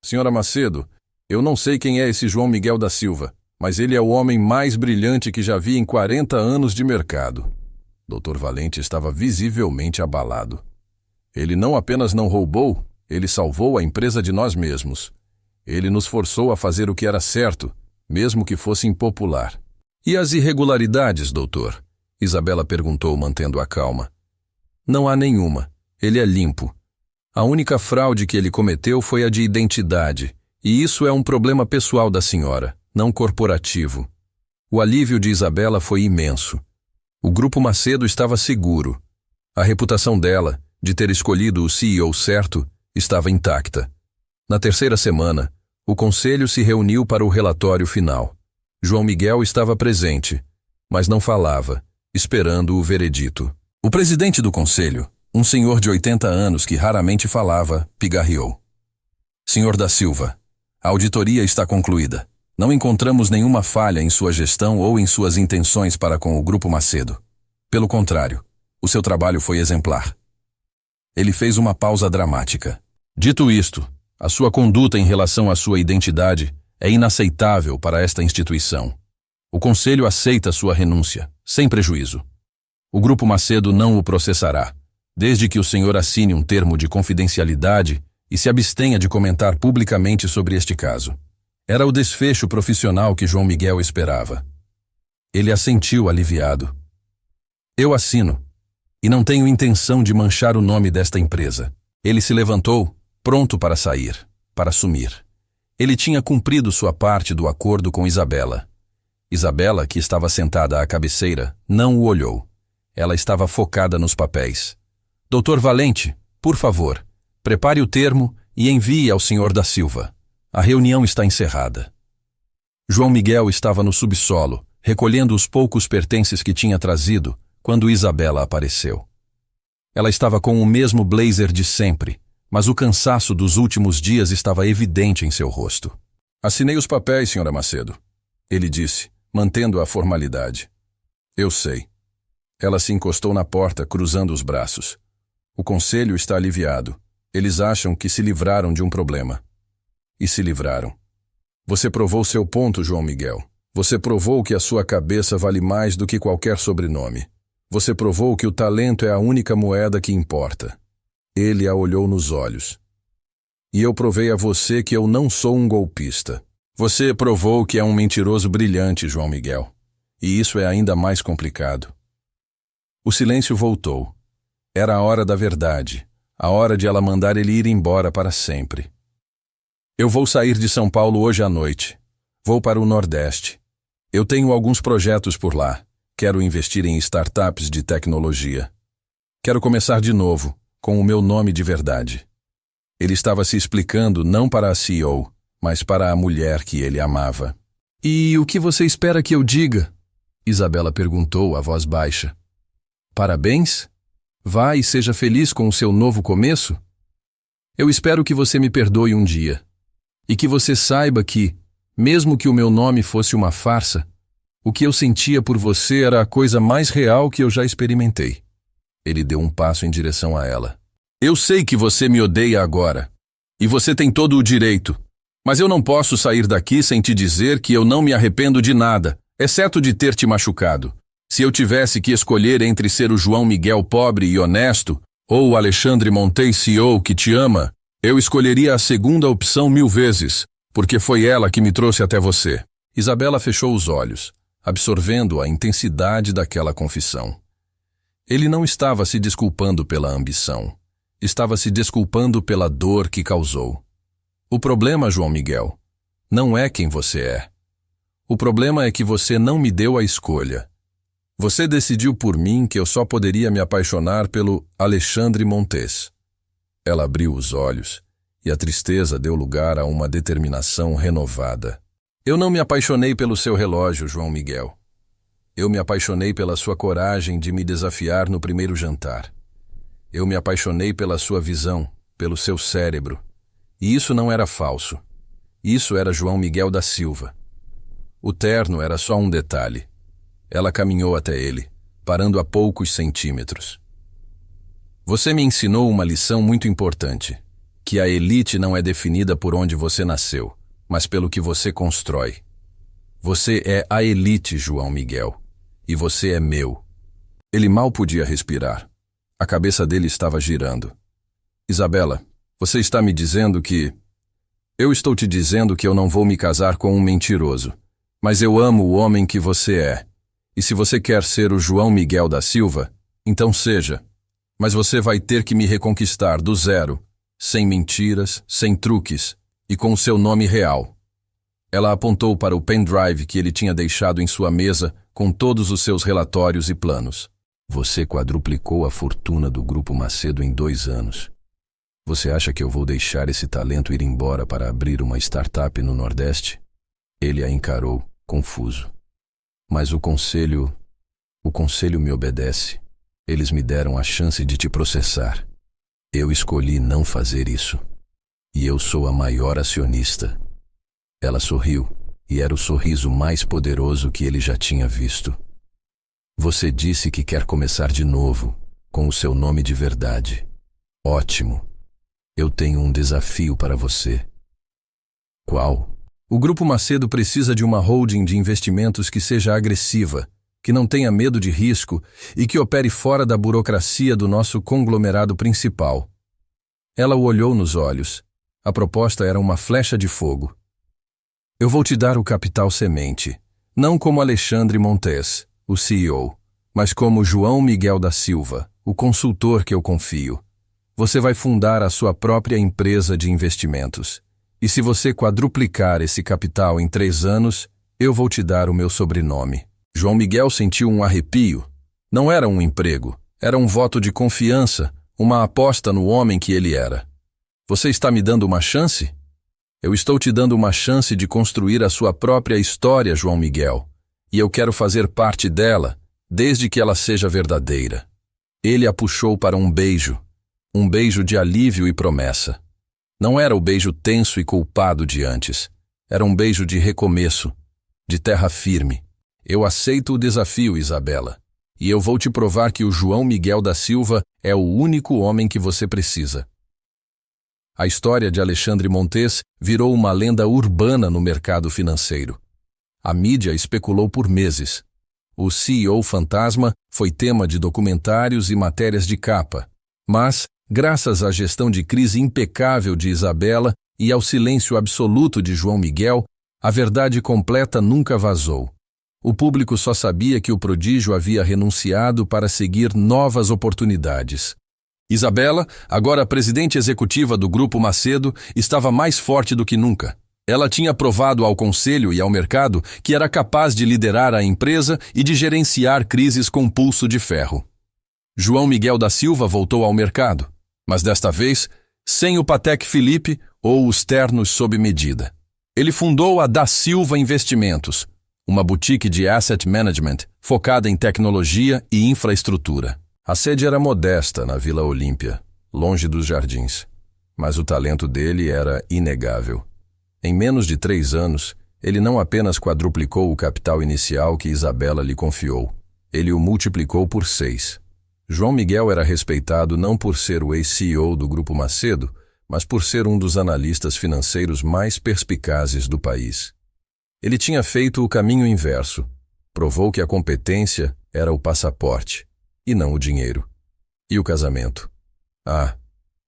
Senhora Macedo, eu não sei quem é esse João Miguel da Silva, mas ele é o homem mais brilhante que já vi em 40 anos de mercado. Dr. Valente estava visivelmente abalado. Ele não apenas não roubou, ele salvou a empresa de nós mesmos. Ele nos forçou a fazer o que era certo, mesmo que fosse impopular. E as irregularidades, doutor? Isabela perguntou, mantendo a calma. Não há nenhuma. Ele é limpo. A única fraude que ele cometeu foi a de identidade, e isso é um problema pessoal da senhora, não corporativo. O alívio de Isabela foi imenso. O Grupo Macedo estava seguro. A reputação dela, de ter escolhido o CEO certo, estava intacta. Na terceira semana, o conselho se reuniu para o relatório final. João Miguel estava presente, mas não falava, esperando o veredito. O presidente do conselho, um senhor de 80 anos que raramente falava, pigarreou. Senhor da Silva, a auditoria está concluída. Não encontramos nenhuma falha em sua gestão ou em suas intenções para com o Grupo Macedo. Pelo contrário, o seu trabalho foi exemplar. Ele fez uma pausa dramática. Dito isto, a sua conduta em relação à sua identidade é inaceitável para esta instituição. O Conselho aceita sua renúncia, sem prejuízo. O Grupo Macedo não o processará, desde que o senhor assine um termo de confidencialidade e se abstenha de comentar publicamente sobre este caso. Era o desfecho profissional que João Miguel esperava. Ele assentiu aliviado. Eu assino, e não tenho intenção de manchar o nome desta empresa. Ele se levantou, pronto para sair, para sumir. Ele tinha cumprido sua parte do acordo com Isabela. Isabela, que estava sentada à cabeceira, não o olhou. Ela estava focada nos papéis. Doutor Valente, por favor, prepare o termo e envie ao senhor da Silva. A reunião está encerrada. João Miguel estava no subsolo, recolhendo os poucos pertences que tinha trazido, quando Isabela apareceu. Ela estava com o mesmo blazer de sempre, mas o cansaço dos últimos dias estava evidente em seu rosto. Assinei os papéis, senhora Macedo, ele disse, mantendo a formalidade. Eu sei. Ela se encostou na porta, cruzando os braços. O conselho está aliviado. Eles acham que se livraram de um problema. E se livraram. Você provou seu ponto, João Miguel. Você provou que a sua cabeça vale mais do que qualquer sobrenome. Você provou que o talento é a única moeda que importa. Ele a olhou nos olhos. E eu provei a você que eu não sou um golpista. Você provou que é um mentiroso brilhante, João Miguel. E isso é ainda mais complicado. O silêncio voltou. Era a hora da verdade, a hora de ela mandar ele ir embora para sempre. Eu vou sair de São Paulo hoje à noite. Vou para o Nordeste. Eu tenho alguns projetos por lá. Quero investir em startups de tecnologia. Quero começar de novo, com o meu nome de verdade. Ele estava se explicando não para a CEO, mas para a mulher que ele amava. E o que você espera que eu diga? Isabela perguntou, a voz baixa. Parabéns? Vá e seja feliz com o seu novo começo? Eu espero que você me perdoe um dia. E que você saiba que, mesmo que o meu nome fosse uma farsa, o que eu sentia por você era a coisa mais real que eu já experimentei. Ele deu um passo em direção a ela. Eu sei que você me odeia agora. E você tem todo o direito. Mas eu não posso sair daqui sem te dizer que eu não me arrependo de nada, exceto de ter te machucado. Se eu tivesse que escolher entre ser o João Miguel pobre e honesto, ou o Alexandre Montes CEO que te ama, eu escolheria a segunda opção 1000 vezes, porque foi ela que me trouxe até você. Isabela fechou os olhos, absorvendo a intensidade daquela confissão. Ele não estava se desculpando pela ambição. Estava se desculpando pela dor que causou. O problema, João Miguel, não é quem você é. O problema é que você não me deu a escolha. Você decidiu por mim que eu só poderia me apaixonar pelo Alexandre Montes. Ela abriu os olhos e a tristeza deu lugar a uma determinação renovada. Eu não me apaixonei pelo seu relógio, João Miguel. Eu me apaixonei pela sua coragem de me desafiar no primeiro jantar. Eu me apaixonei pela sua visão, pelo seu cérebro. E isso não era falso. Isso era João Miguel da Silva. O terno era só um detalhe. Ela caminhou até ele, parando a poucos centímetros. Você me ensinou uma lição muito importante, que a elite não é definida por onde você nasceu, mas pelo que você constrói. Você é a elite, João Miguel, e você é meu. Ele mal podia respirar. A cabeça dele estava girando. Isabela, você está me dizendo que... Eu estou te dizendo que eu não vou me casar com um mentiroso, mas eu amo o homem que você é. E se você quer ser o João Miguel da Silva, então seja. Mas você vai ter que me reconquistar do zero, sem mentiras, sem truques, e com o seu nome real. Ela apontou para o pendrive que ele tinha deixado em sua mesa com todos os seus relatórios e planos. Você quadruplicou a fortuna do Grupo Macedo em 2 anos. Você acha que eu vou deixar esse talento ir embora para abrir uma startup no Nordeste? Ele a encarou, confuso. Mas o conselho me obedece. Eles me deram a chance de te processar. Eu escolhi não fazer isso. E eu sou a maior acionista. Ela sorriu, e era o sorriso mais poderoso que ele já tinha visto. Você disse que quer começar de novo, com o seu nome de verdade. Ótimo. Eu tenho um desafio para você. Qual? O Grupo Macedo precisa de uma holding de investimentos que seja agressiva, que não tenha medo de risco e que opere fora da burocracia do nosso conglomerado principal. Ela o olhou nos olhos. A proposta era uma flecha de fogo. Eu vou te dar o capital semente, não como Alexandre Montes, o CEO, mas como João Miguel da Silva, o consultor que eu confio. Você vai fundar a sua própria empresa de investimentos. E se você quadruplicar esse capital em 3 anos, eu vou te dar o meu sobrenome. João Miguel sentiu um arrepio. Não era um emprego, era um voto de confiança, uma aposta no homem que ele era. Você está me dando uma chance? Eu estou te dando uma chance de construir a sua própria história, João Miguel. E eu quero fazer parte dela, desde que ela seja verdadeira. Ele a puxou para um beijo de alívio e promessa. Não era o beijo tenso e culpado de antes. Era um beijo de recomeço, de terra firme. Eu aceito o desafio, Isabela. E eu vou te provar que o João Miguel da Silva é o único homem que você precisa. A história de Alexandre Montes virou uma lenda urbana no mercado financeiro. A mídia especulou por meses. O CEO fantasma foi tema de documentários e matérias de capa. Mas, graças à gestão de crise impecável de Isabela e ao silêncio absoluto de João Miguel, a verdade completa nunca vazou. O público só sabia que o prodígio havia renunciado para seguir novas oportunidades. Isabela, agora presidente executiva do Grupo Macedo, estava mais forte do que nunca. Ela tinha provado ao conselho e ao mercado que era capaz de liderar a empresa e de gerenciar crises com pulso de ferro. João Miguel da Silva voltou ao mercado, mas desta vez sem o Patek Philippe ou os ternos sob medida. Ele fundou a Da Silva Investimentos, uma boutique de asset management focada em tecnologia e infraestrutura. A sede era modesta na Vila Olímpia, longe dos jardins, mas o talento dele era inegável. Em menos de 3 anos, ele não apenas quadruplicou o capital inicial que Isabela lhe confiou, ele o multiplicou por 6. João Miguel era respeitado não por ser o ex-CEO do Grupo Macedo, mas por ser um dos analistas financeiros mais perspicazes do país. Ele tinha feito o caminho inverso, provou que a competência era o passaporte, e não o dinheiro. E o casamento? Ah,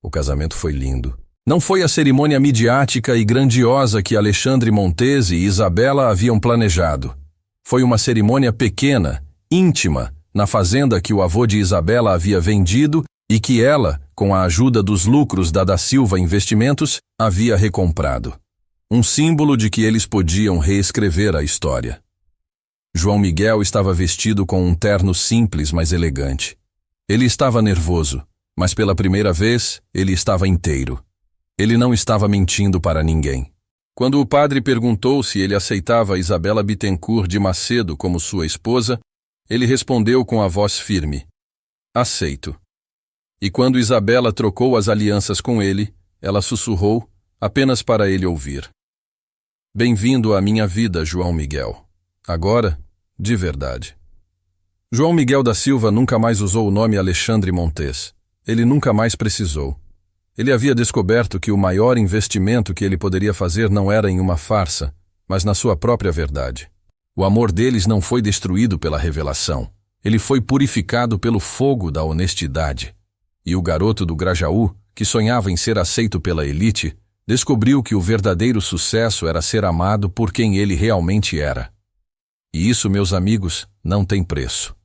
o casamento foi lindo. Não foi a cerimônia midiática e grandiosa que Alexandre Montese e Isabela haviam planejado. Foi uma cerimônia pequena, íntima, na fazenda que o avô de Isabela havia vendido e que ela, com a ajuda dos lucros da Silva Investimentos, havia recomprado. Um símbolo de que eles podiam reescrever a história. João Miguel estava vestido com um terno simples, mas elegante. Ele estava nervoso, mas pela primeira vez, ele estava inteiro. Ele não estava mentindo para ninguém. Quando o padre perguntou se ele aceitava Isabela Bittencourt de Macedo como sua esposa, ele respondeu com a voz firme: aceito. E quando Isabela trocou as alianças com ele, ela sussurrou, apenas para ele ouvir: bem-vindo à minha vida, João Miguel. Agora, de verdade. João Miguel da Silva nunca mais usou o nome Alexandre Montes. Ele nunca mais precisou. Ele havia descoberto que o maior investimento que ele poderia fazer não era em uma farsa, mas na sua própria verdade. O amor deles não foi destruído pela revelação. Ele foi purificado pelo fogo da honestidade. E o garoto do Grajaú, que sonhava em ser aceito pela elite, descobriu que o verdadeiro sucesso era ser amado por quem ele realmente era. E isso, meus amigos, não tem preço.